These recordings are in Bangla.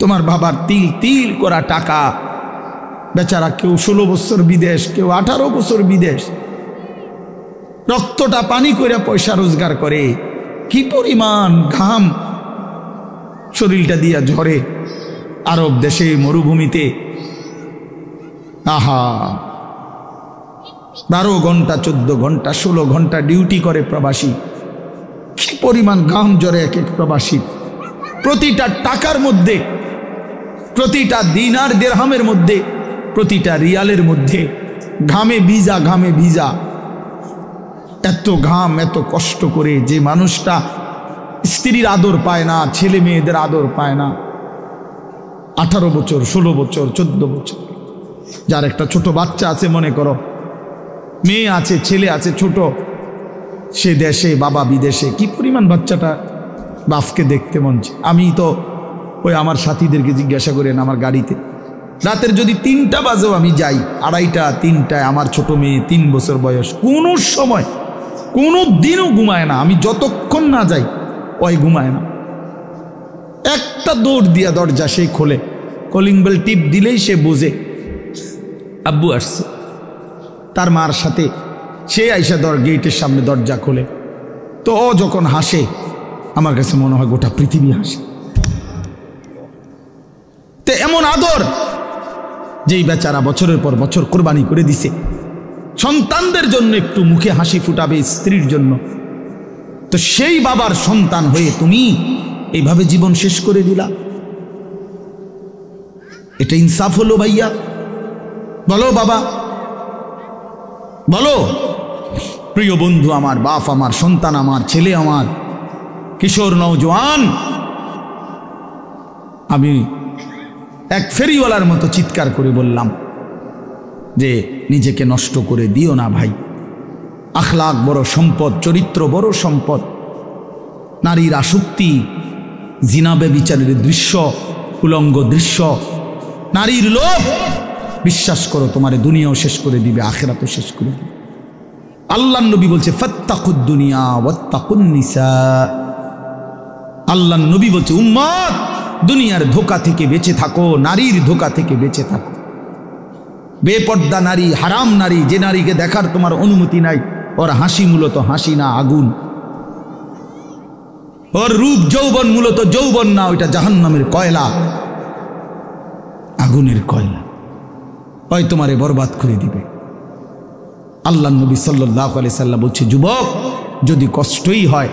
তোমার বাবার তিল তিল করা টাকা, বেচারা কেউ 16 বছর বিদেশ, কেউ 18 বছর বিদেশ, রক্তটা পানি করে পয়সা রোজগার করে, কি পরিমাণ ঘাম শরীরটা দিয়া ঝরে আরব দেশে মরুভূমিতে। আহা, 12 ঘন্টা 14 ঘন্টা 16 ঘন্টা ডিউটি করে প্রবাসী, কি পরিমাণ ঘাম ঝরে এক এক প্রবাসী। প্রতিটা টাকার মধ্যে, প্রতিটা দিনার দিরহামের মধ্যে, প্রতিটা রিয়ালের মধ্যে ঘামে ভিজা, ঘামে ভিজা। এত ঘাম, এত কষ্ট করে যে মানুষটা স্ত্রীর আদর পায় না, ছেলে মেয়েদের আদর পায় না, 18 বছর 16 বছর 14 বছর, যার একটা ছোট বাচ্চা আছে, মনে করো মেয়ে আছে, ছেলে আছে ছোট, সে দেশে বাবা বিদেশে, কি পরিমাণ বাচ্চাটা বাপকে দেখতে মন চায়। আমি তো ওই আমার সাথীদেরকে জিজ্ঞাসা করেন, আমার গাড়িতে রাতের যদি 3টা বাজেও আমি যাই, 2:30 3টায়, আমার ছোট মেয়ে 3 বছর বয়স, কোনো সময় কোনো দিনও ঘুমায় না। আমি যতক্ষণ না যাই ওই ঘুমায় না। একটা দৌড় দিয়া দরজা সে খোলে, কলিং বেল টিপ দিলেই সে বোঝে আব্বু আসছে। তার মার সাথে সে আইসা গেটের সামনে দরজা খোলে, তো ও যখন হাসে আমার কাছে মনে হয় গোটা পৃথিবী হাসে। তো এমন আদর, যেই বেচারা বছরের পর বছর কোরবানি করে দিছে সন্তানদের জন্য, একটু মুখে হাসি ফুটাবে স্ত্রীর জন্য, তো সেই বাবার সন্তান হয়ে তুমি এইভাবে জীবন শেষ করে দিলা। এটা ইনসাফ হলো ভাইয়া? বলো বাবা, বলো। প্রিয় বন্ধু আমার, বাপ আমার, সন্তান আমার, ছেলে আমার, কিশোর নওজোয়ান, আমি এক ফেরিওয়ালার মতো চিৎকার করে বললাম যে নিজেকে নষ্ট করে দিও না ভাই। আখলাক বড় সম্পদ, চরিত্র বড় সম্পদ। নারীর আসক্তি, জিনা ব্যভিচারের দৃশ্য, উলঙ্গ দৃশ্য, নারীর লোভ, বিশ্বাস করো তোমার দুনিয়াও শেষ করে দিবে, আখিরাতও শেষ করে দিবে। আল্লাহর নবী বলছে ফাত্তাকুদ দুনিয়া ওয়াত্তাকুন নিসা। আল্লাহর নবী বলছে উম্মত, দুনিয়ার ধোঁকা থেকে বেঁচে থাকো, নারীর ধোঁকা থেকে বেঁচে থাকো। বেপর্দা নারী, হারাম নারী, যে নারীকে দেখার তোমার অনুমতি নাই, ওর হাসি মূলত হাসি না, আগুন। ওর রূপ যৌবন মূলত যৌবন না, ওইটা জাহান্নামের কয়লা, আগুনের কয়লা, ওই তোমারে বরবাদ করে দিবে। আল্লাহর নবী সাল্লাল্লাহু আলাইহি সাল্লাম বলছে যুবক, যদি কষ্টই হয়,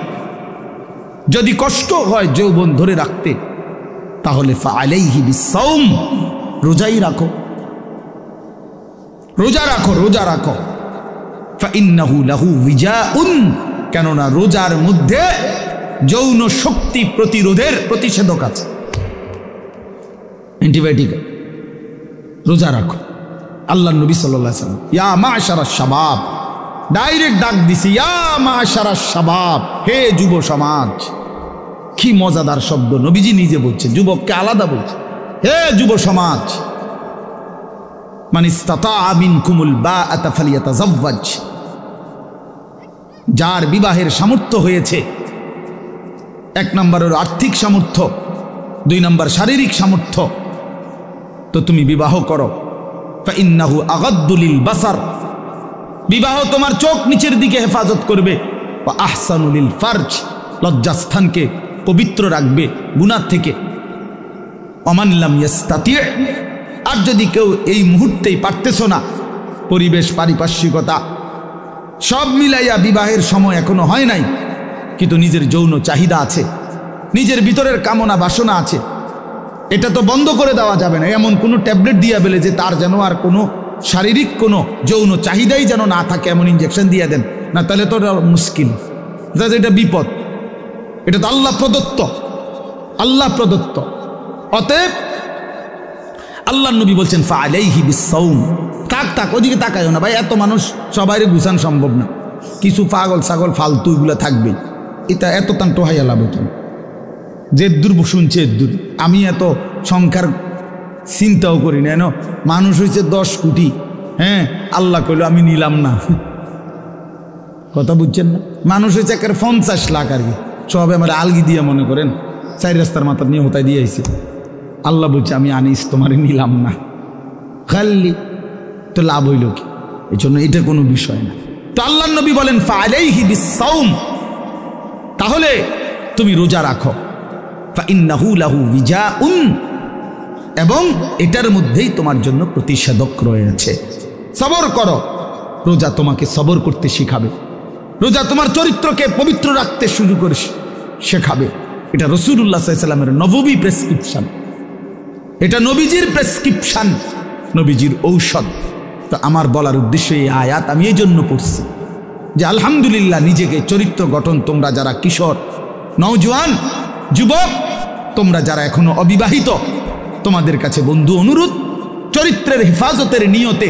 যদি কষ্ট হয় যৌবন ধরে রাখতে, তাহলে ফাআলাইহি বিসাওম, রোজাই রাখো, রোজা রাখো, রোজা রাখো। ফাইন্নাহু লাহু বিজাউন, কেননা রোজার মধ্যে যৌন শক্তি প্রতিরোধের প্রতিষেধক আছে, অ্যান্টিবায়োটিক। রোজা রাখো। আল্লাহর নবী সাল্লাল্লাহু আলাইহি সাল্লাম ইয়া মাশারাশ শাবাব, ডাইরেক্ট ডাক দিছি, ইয়া মাশারাশ শাবাব, হে যুব সমাজ। কি মজাদার শব্দ, নবীজি নিজে বলছে, যুবককে আলাদা বলছে, হে যুব সমাজ। মান ইসতাতাআ মিনকুমুল বাআতা ফালিয়াতাযাওয়াজ, যার বিবাহের সামর্থ্য হয়েছে, 1 নম্বর হলো আর্থিক সামর্থ্য, 2 নম্বর শারীরিক সামর্থ্য, তো তুমি বিবাহ করো। ফাইন্নাহু আগাদ্দু লিল বাসার, বিবাহ তোমার চোখ নিচের দিকে হেফাজত করবে। ওয়া আহসানু লিল ফারজ, লজ্জাস্থানকে পবিত্র রাখবে গুনাহ থেকে। ওমান লাম ইয়াস্তাতি, আর যদি কেউ এই মুহূর্তেই পারতেছ না, পরিবেশ পারিপার্শ্বিকতা সব মিলাইয়া বিবাহের সময় এখনো হয় নাই, কিন্তু নিজের যৌন চাহিদা আছে, নিজের ভিতরের কামনা বাসনা আছে, এটা তো বন্ধ করে দেওয়া যাবে না। এমন কোনো ট্যাবলেট দিয়া বেলে যে তার যেন আর কোনো শারীরিক কোনো যৌন চাহিদাই যেন না থাকে, এমন ইঞ্জেকশন দিয়ে দেন না, তাহলে তো মুশকিল, এটা বিপদ। এটা তো আল্লাহ প্রদত্ত, আল্লাহ প্রদত্ত। অতএব আল্লাহর নবী বলছেন ফাআলাইহি বিসাওম। তাক ওদিকে তাকায়ও না ভাই, এত মানুষ সবাইরে গুছান সম্ভব না, কিছু পাগল ছাগল ফালতু এগুলো থাকবেই। এটা এত তান টোহাইয়া লাভ হতো, যে দূর শুনছে দূর। আমি এত সংখ্যার চিন্তাও করি না, মানুষ হয়েছে 10 কোটি, হ্যাঁ, আল্লাহ কইল আমি নিলাম না, কথা বুঝছেন না? মানুষ হয়েছে একের 50 লাখ আর কি, সবে আমার আলগি দিয়ে মনে করেন 4 রাস্তার মাথা নিয়ে হতায় দিয়ে আইছে, আল্লাহ বলছে আমি আনিস তোমারে নিলাম না, খালি তো লাভ হইল কি? এই জন্য এটা কোনো বিষয় না। তো আল্লাহ নবী বলেন ফাআলাইহি বিসসাওম, তাহলে তুমি রোজা রাখো, ফাইন্নাহু লাহু বিজাউন, এবং এটার মধ্যেই তোমার জন্য প্রতিষেধক রয়েছে। সবর করো, রোজা তোমাকে সবর করতে শিখাবে, রোজা তোমার চরিত্রকে পবিত্র রাখতে শুরু করে শেখাবে। এটা রাসূলুল্লাহ সাল্লাল্লাহু আলাইহি ওয়াসাল্লামের নববী প্রেসক্রিপশন, এটা নবীজির প্রেসক্রিপশন, নবীজির ঔষধ। তো আমার বলার উদ্দেশ্য এই আয়াত আমি এই জন্য পড়ছি যে আলহামদুলিল্লাহ নিজেকে চরিত্র গঠন, তোমরা যারা কিশোর, নওজোয়ান, যুবক, তোমরা যারা এখনো অবিবাহিত, তোমাদের কাছে বন্ধু অনুরোধ, চরিত্রের হেফাজতের নিয়তে,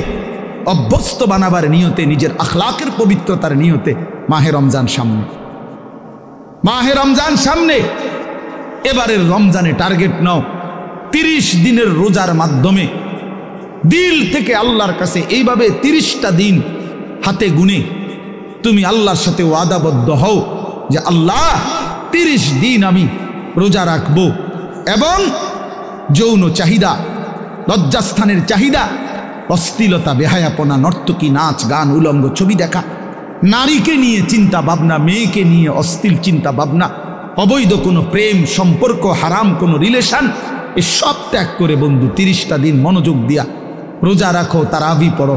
অভ্যস্ত বানাবার নিয়তে, নিজের আখলাকের পবিত্রতার নিয়তে মাহে রমজান সামনে, মাহে রমজান সামনে, এবারের রমজানে টার্গেট নাও 30 দিনের রোজার মাধ্যমে দিল থেকে আল্লাহর কাছে এইভাবে 30টা দিন হাতে গুনে তুমি আল্লাহর সাথে ওয়াদাবদ্ধ হও যে আল্লাহ 30 দিন আমি রোজা রাখবো, এবং যৌন চাহিদা, লজ্জাস্থানের চাহিদা, অশ্লীলতা, বেহায়াপনা, নর্তকী, নাচ গান, উলঙ্গ ছবি দেখা, নারীকে নিয়ে চিন্তা ভাবনা, মেয়েকে নিয়ে অশ্লীল চিন্তা ভাবনা, অবৈধ কোনো প্রেম সম্পর্ক, হারাম কোনো রিলেশন, এ সব ত্যাগ করে বন্ধু 30টা দিন মনোযোগ দিয়া রোজা রাখো, তারাবি পড়ো,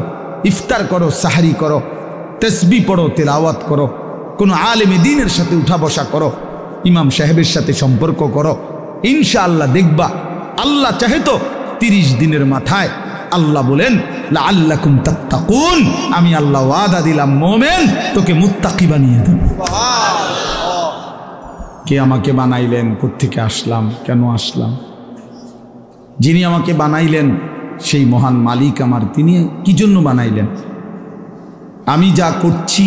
ইফতার করো, সাহারি করো, তসবি পড়ো, তেলাওয়াত করো, কোনো আলেমে দ্বীনের সাথে উঠা বসা করো, ইমাম সাহেবের সাথে সম্পর্ক করো, ইনশাআল্লাহ দেখবা আল্লাহ চাহে তো 30 দিনের মাথায় আল্লাহ বলেন লাআল্লাকুম তাত্তাকুন, আমি আল্লাহ ওয়াদা দিলাম মুমিন তোকে মুত্তাকি বানিয়ে দেব। কে আমাকে বানাইলেন? কোত্থেকে আসলাম? কেন আসলাম? যিনি আমাকে বানাইলেন সেই মহান মালিক আমার, তিনি কি জন্য বানাইলেন? আমি যা করছি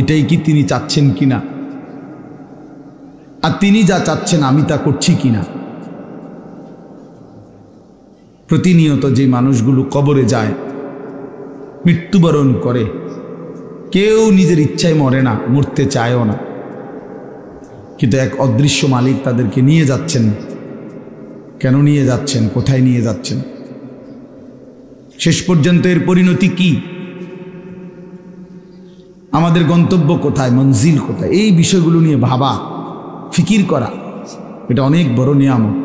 এটাই কি তিনি চাচ্ছেন কিনা, আর তিনি যা চাচ্ছেন আমি তা করছি কিনা? প্রতিনিয়ত যে মানুষগুলো কবরে যায়, মৃত্যুবরণ করে, কেউ নিজের ইচ্ছায় মরে না, মরতে চায়ও না, কিন্তু এক অদৃশ্য মালিক তাদেরকে নিয়ে যাচ্ছেন। কেন নিয়ে যাচ্ছেন? কোথায় নিয়ে যাচ্ছেন? শেষ পর্যন্ত এর পরিণতি কি? আমাদের গন্তব্য কোথায়? মঞ্জিল কোথায়? এই বিষয়গুলো নিয়ে ভাবা, ফিকির করা, এটা অনেক বড় নিয়ামত।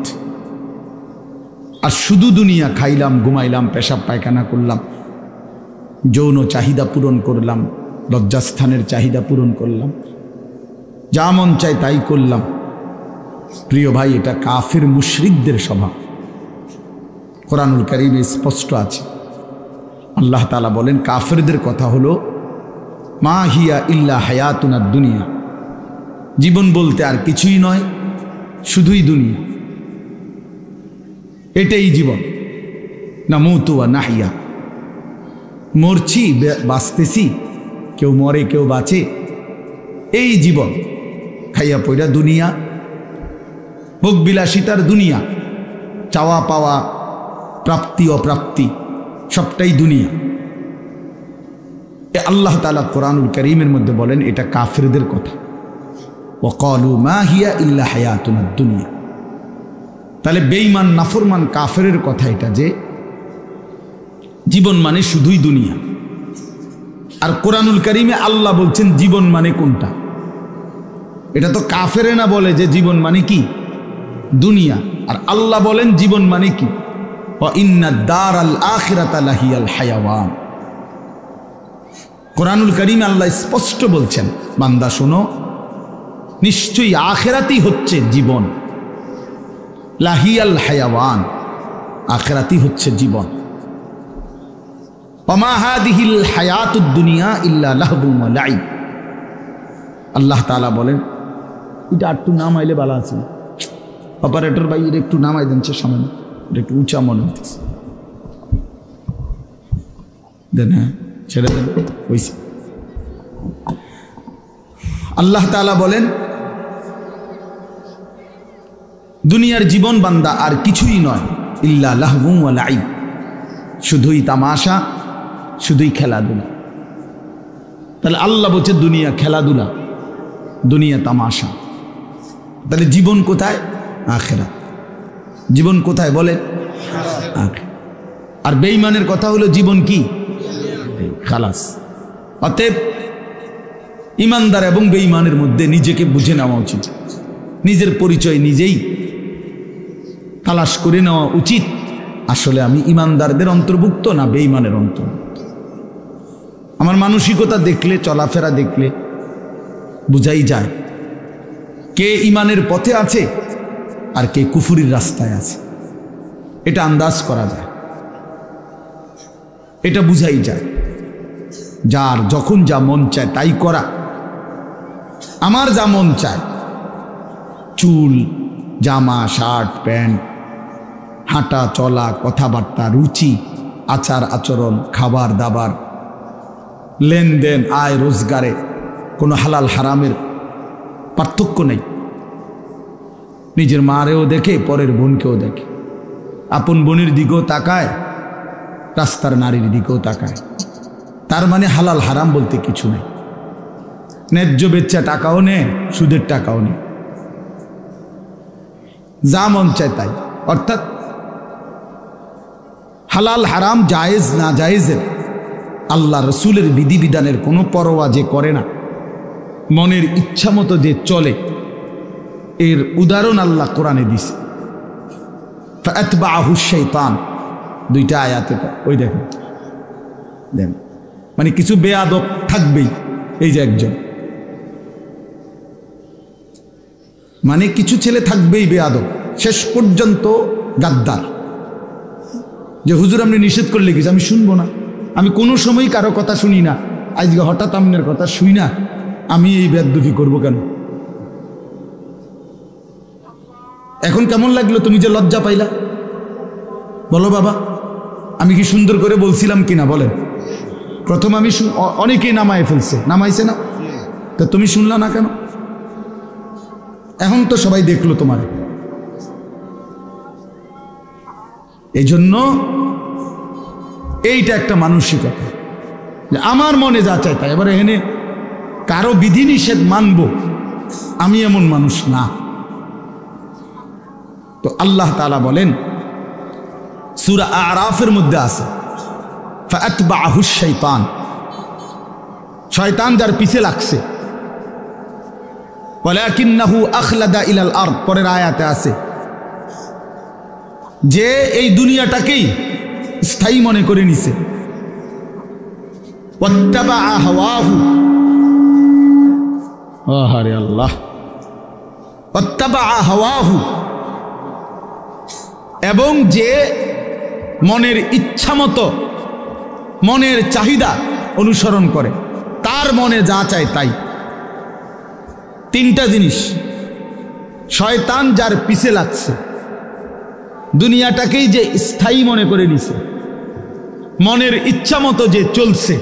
আর শুধু দুনিয়া খাইলাম, ঘুমাইলাম, পেশাব পায়খানা করলাম, যৌন চাহিদা পূরণ করলাম, লজ্জাস্থানের চাহিদা পূরণ করলাম, যা মন চায় তাই করলাম, প্রিয় ভাই, এটা কাফির মুশরিকদের স্বভাব। কোরআনুল কারীমে স্পষ্ট আছে, আল্লাহ তাআলা বলেন কাফিরদের কথা হলো মা হিয়া ইল্লা হায়াতুনা দুনিয়া, জীবন বলতে আর কিছুই নয়, শুধুই দুনিয়া, এটাই জীবন। নামুতু ওয়া নাহইয়া, মরছি, বাঁচতেছি, কেউ মরে কেউ বাঁচে, এই জীবন। খাইয়া পয়রা দুনিয়া, ভোগবিলাসিতার দুনিয়া, চাওয়া পাওয়া, প্রাপ্তি অপ্রাপ্তি, সবটাই দুনিয়া। আল্লাহ তাআলা কোরআনুল কারীমের মধ্যে বলেন এটা কাফিরদের কথা, ওয়াকালু মা হিয়া ইল্লা হায়াতুনা দুনিয়া। তাহলে বেঈমান নাফরমান কাফেরের কথা এটা, যে জীবন মানে শুধুই দুনিয়া। আর কোরআনুল কারীমে আল্লাহ বলছেন জীবন মানে কোনটা? এটা তো কাফেরে না বলে যে জীবন মানে কি? দুনিয়া। আর আল্লাহ বলেন জীবন মানে কি? ওয়া ইন্নাদ দারাল আখিরাতা লাহিয়াল হায়াওয়ান। কোরআনুল কারীমে আল্লাহ স্পষ্ট বলছেন, বান্দা শোনো, নিশ্চয়ই আখিরাতই হচ্ছে জীবন, লাহিয়াল হায়াওয়ান, আখিরাতই হচ্ছে জীবন। ওমা হাদিহিল হায়াতুদ দুনিয়া ইল্লা লাহবুন ওয়া লাইব। আল্লাহ তাআলা বলেন, এটা একটু নামাইলে ভালো আছে, অপারেটর ভাই এটা একটু নামাই দেন, সামনে এটা একটু উঁচা মনে হচ্ছে, দেন, হ্যাঁ ছেড়ে দেন, হইছে। আল্লাহ তাআলা বলেন দুনিয়ার জীবন বান্দা আর কিছুই নয়, ইল্লা লাহবুন ওয়া লাইব, শুধুই তামাশা, শুধুই খেলাধুলা। তাহলে আল্লাহ বলছে দুনিয়া খেলাধুলা, দুনিয়া তামাশা। তাহলে জীবন কোথায়? আখিরাত। জীবন কোথায় বলে? আর বেঈমানের কথা হলো জীবন কি? খালাস। অতএব ইমানদার এবং বেঈমানের মধ্যে নিজেকে বুঝে নেওয়া উচিত, নিজের পরিচয় নিজেই তালাশ করে নেওয়া উচিত। আসলে আমি ইমানদারদের অন্তর্ভুক্ত না বেঈমানের অন্তর্ভুক্ত? আমার মানসিকতা দেখলে, চলাফেরা দেখলে বুঝাই যায় কে ইমানের পথে আছে আর কে কুফুরির রাস্তায় আছে। এটা আন্দাজ করা যায়, এটা বুঝাই যায়। যার যখন যা মন চায় তাই করা। আমার যা মন চায়, চুল, জামা, শার্ট, প্যান্ট, হাঁটা চলা, কথাবার্তা, রুচি, আচার আচরণ, খাবার দাবার, লেনদেন, আয় রোজগারে কোনো হালাল হারামের পার্থক্য নেই। নিজের মারেও দেখে, পরের বোনকেও দেখে, আপন বোনের দিকেও তাকায়, রাস্তার নারীর দিকেও তাকায়। তার মানে হালাল হারাম বলতে কিছু নেই। ন্যায্য বেচ্চা টাকাও নেয়, সুদের টাকাও নেয়, যা মন চায় তাই। অর্থাৎ হালাল হারাম, জায়েজ না জায়েজের, আল্লাহ রসুলের বিধিবিধানের কোনো পরোয়া যে করে না, মনের ইচ্ছা মতো যে চলে, এর উদাহরণ আল্লাহ কোরআনে দিছে। ফাআতবাআহু শাইতান, দুইটা আয়াতে ওই দেখেন, মানে কিছু বেয়াদব থাকবেই। এই যে একজন, মানে কিছু ছেলে থাকবেই বেয়াদব, শেষ পর্যন্ত গাদ্দার। যে হুজুর আপনি নিষেধ করলে কিছু আমি শুনবো না, আমি কোনো সময় কারো কথা শুনি না, আজকে হঠাৎ আপনার কথা শুই না, আমি এই বেয়াদবি করবো কেন? এখন কেমন লাগলো? তুমি যে লজ্জা পাইলা, বলো বাবা, আমি কি সুন্দর করে বলছিলাম কিনা বলেন? প্রথম আমি অনেকেই নামায় ফেলছে, নামাইছে না, তা তুমি শুনলা না কেন? এখন তো সবাই দেখলো তোমার। এই জন্য এইটা একটা মানসিকতা যে আমার মনে যা চাই তাই। এবারে এখানে কারো বিধিনিষেধ মানব, আমি এমন মানুষ না। তো আল্লাহ তাআলা বলেন সূরা আরাফের মধ্যে আছে, ফাআতবাআহু শাইতান, শয়তান যার পিছে লাগছে। ওয়ালাকিন্নাহু আখলাদা ইলাল আরদ, পরের আয়াতে আছে যে এই দুনিয়াটাকেই স্থায়ী মনে করে নিছে। ওয়াত্তাবাআ হাওয়াহু, আরে আল্লাহ, ওয়াত্তাবাআ হাওয়াহু, এবং যে মনের ইচ্ছা মতো, মনের চাহিদা অনুসরণ করে, তার মনে যা চায় তাই। তিনটা জিনিস, শয়তান যার পিছে লাগছে, দুনিয়াটাকেই যে স্থায়ী মনে করে নিছে, মনের ইচ্ছা মতো যে চলছে।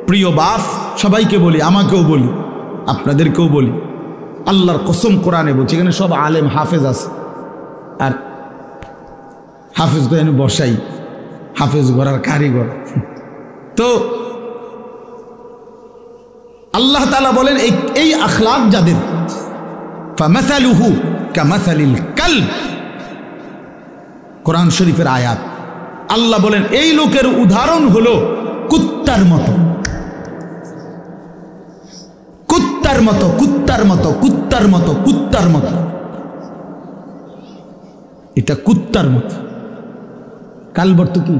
প্রিয় বাপ, সবাইকে বলি, আমাকেও বলি, আপনাদেরকেও বলি, আল্লাহর কসম কোরআনে বলছি, এখানে সব আলেম হাফেজ আছে, আর হাফেজ তো এনে বসাই, হাফেজ গড়ার কারিগর। তো আল্লাহ তাআলা বলেন এই আখলাক যাদের, ফামাসালুহু কামাসালিল কালব, কোরআন শরীফের আয়াত। আল্লাহ বলেন এই লোকের উদাহরণ হলো কুত্তার মতো, কুত্তার মতো, কুত্তার মতো, কুত্তার মতো, কুত্তার মতো। এটা কুত্তার মতো। কালব অর্থ কি?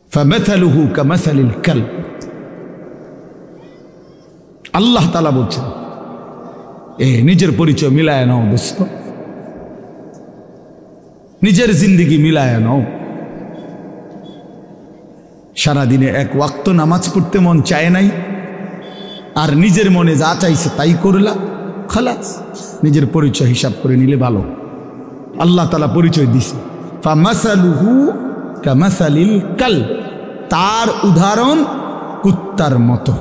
ফামাসালুহু কামাসালিল কালব। আল্লাহ তাআলা বলছেন নিজের পরিচয় মিলায় নাও দোস্ত, নিজের জিন্দেগি মিলায় নাও। সারাদিনে এক ওয়াক্ত নামাজ পড়তে মন চায় নাই, আর নিজের মনে যা চাইছে তাই করলা, খালাস। নিজের পরিচয় হিসাব করে নিলে ভালো। আল্লাহ তাআলা পরিচয় দিছে, ফামাসালুহু কামাসালিল কালব, তার উদাহরণ কুত্তার মতো।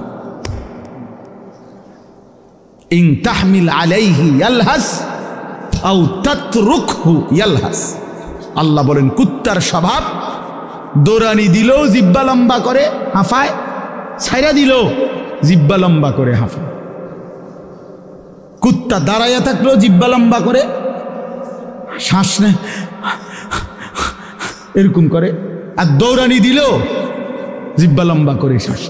ইন তাহমিল আলাইহি ইয়ালহাস আও তাতরুকহু ইয়ালহাস। আল্লাহ বলেন কুত্তার স্বভাব, দৌড়ানি দিলেও জিব্বা লম্বা করে হাঁফায়, ছাইরা দিলেও জিব্বা লম্বা করে হাঁফায়। কুত্তা দাঁড়াইয়া থাকলেও জিব্বা লম্বা করে শ্বাস নেয় এরকম করে, আর দৌড়ানি দিলেও জিব্বা লম্বা করে শ্বাস।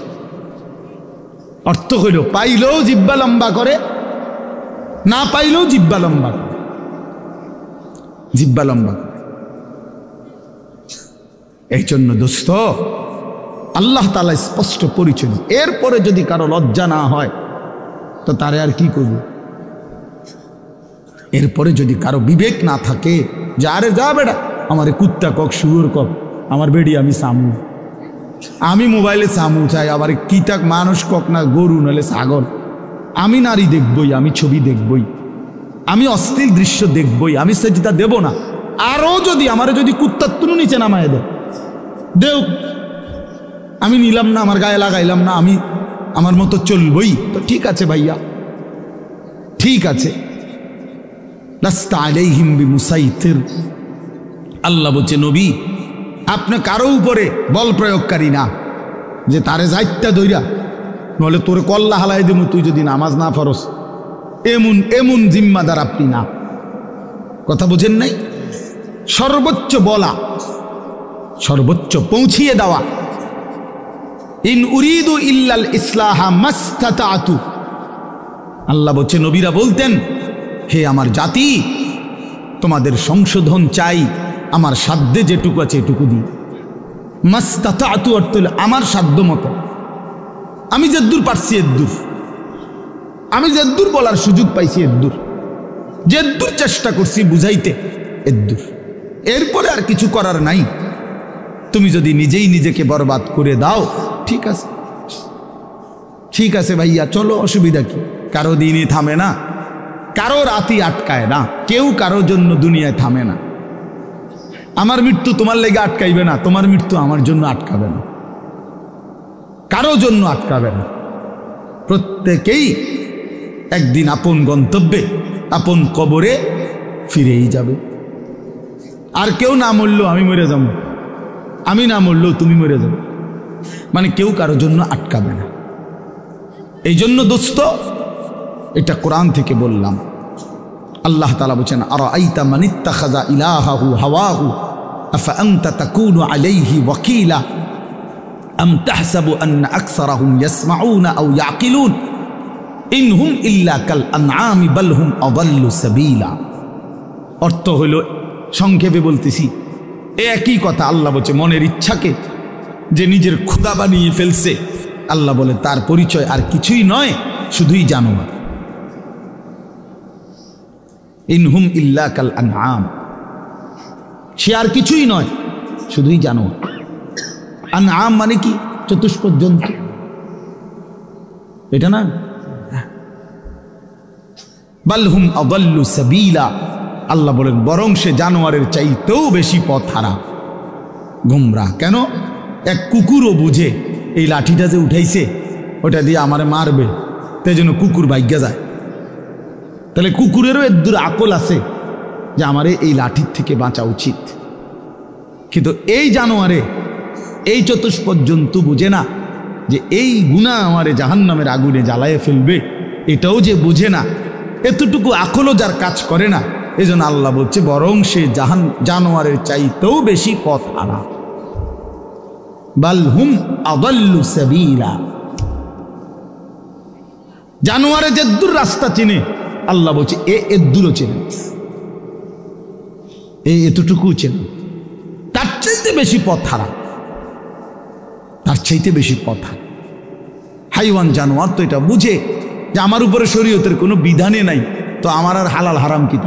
অর্থ হইল পাইলেও জিব্বা লম্বা করে, না পাইলেও জিব্বা লম্বা করে, জিব্বা লম্বা করে। এই জন্য দোস্ত আল্লাহ তাআলা স্পষ্ট পরিচয়। এরপরে যদি কারো লজ্জা না হয় তো তারে আর কি করবে? এরপরে যদি কারো বিবেক না থাকে যে আরে যা বেটা আমারে কুত্তা কক শুয়োর কক, আমার বেডি আমি সামু, আমি মোবাইলে সামু চাই, আবার কিতাক মানুষ কক না গরু নালে ছাগল, আমি নারী দেখবই, আমি ছবি দেখবই, আমি অশ্লীল দৃশ্য দেখবই, আমি সেজদা দেব না। আরও যদি আমারে যদি কুত্তার তুলু নিচে নামায় দেও, আমি নিলাম না, আমার গায়ে লাগাইলাম না, আমি আমার মতো চলবই, তো ঠিক আছে ভাইয়া, ঠিক আছে। লাস্তা আলাইহিম বিমুসাইতির, আল্লাহ বলছে নবী আপনি কারো উপরে বল প্রয়োগকারী না যে তারে যাইত্যা দইরা নলে তোরে কল্লা হালাই দেবো তুই যদি নামাজ না ফরস, এমন এমন জিম্মাদার আপনি না। কথা বুঝেন নাই? সর্বোচ্চ বলা, সর্বোচ্চ পৌঁছিয়ে দেওয়া। ইন উরিদু ইল্লাল ইসলাহা মাস্তাতাতু, আল্লাহ বলছে নবীরা বলতেন হে আমার জাতি তোমাদের সংশোধন চাই, আমার সাধ্যে যেটুকু আছে এটুকু দিই। মাস্তাতাতু অর্থ হলো আমার সাধ্য মতো, আমি যেদূর পারছি এদূর, আমি যেদূর বলার সুযোগ পাইছি এদূর, যেদূর চেষ্টা করছি বুঝাইতে এদূর, এরপরে আর কিছু করার নাই। তুমি যদি নিজেই নিজেকে বরবাদ করে দাও ঠিক আছে, ঠিক আছে ভাইয়া চলো, অসুবিধা কি? কারো দিনই থামে না, কারো রাতই আটকায় না, কেউ কারোর জন্য দুনিয়ায় থামে না। আমার মৃত্যু তোমার লেগে আটকাইবে না, তোমার মৃত্যু আমার জন্য আটকাবে না, কারো জন্য আটকাবে না। প্রত্যেকেই একদিন আপন গন্তব্যে আপন কবরে ফিরেই যাবে। আর কেউ না মরলেও আমি মরে যাব, আমি না মরলেও তুমি মরে যাবে, মানে কেউ কারো জন্য আটকাবে না। এই জন্য দোস্ত এটা কোরআন থেকে বললাম। আল্লাহ তাআলা বলেন আরাআইতা মান ইত্তাখাযা ইলাহাহু হাওয়াহু আফা আনতা তাকুনু আলাইহি ওয়াকিলা আম তাহসাবু আন্না আকসারাহুম ইয়াসমাউনা আও ইয়াকিলুন ইনহুম ইল্লা কাল আনআমি বাল হুম আযাল্লু সাবিলা। অর্থ হলো, সংক্ষেপে বলতেছি, একই কথা। আল্লাহ বলছে মনের ইচ্ছাকে যে নিজের খোদা বানিয়ে ফেলছে, আল্লাহ বলে তার পরিচয় আর কিছুই নয়, শুধুই জানোয়ার। ইনহুম ইল্লা কাল আনআম, সে আর কিছুই নয়, শুধুই জানোয়ার। আনআম মানে কি? চতুষ্পদ জন্তু, এটা না? বাল হুম আযাল্লু সাবিলা, আল্লাহ বলেন বরং সে জানোয়ারের চাইতেও বেশি পথ হারা, গুমরাহ। কেন? এক কুকুরও বুঝে এই লাঠিটা যে উঠাইছে ওটা দিয়ে আমারে মারবে, তাই জন্য কুকুর ভাগ্যা যায়। তাহলে কুকুরেরও এদূর আকল আছে যে আমারে এই লাঠির থেকে বাঁচা উচিত, কিন্তু এই জানোয়ারে, এই চতুষ্পদ জন্তু বুঝে না যে এই গুনাহ আমারে জাহান্নামের আগুনে জ্বালায়ে ফেলবে, এটাও যে বুঝে না, এতটুকু আকলও যার কাজ করে না, এজন্য আল্লাহ বলছে বরং সে জানোয়ারের চাইতেও বেশি পথ হারা। বাল হুম আযাল্লু সাবিলা, জানোয়ারে যেদূর রাস্তা চিনে, আল্লাহ বলছে এদূরও চেনে, এতটুকু চেনে, তার চাইতে বেশি পথ হারা, তার চাইতে বেশি পথ হারা। হাইওয়ান জানোয়ার তো এটা বুঝে যে আমার উপরে শরীয়তের কোনো বিধানে নাই, তো আমার আর হালাল হারাম কি?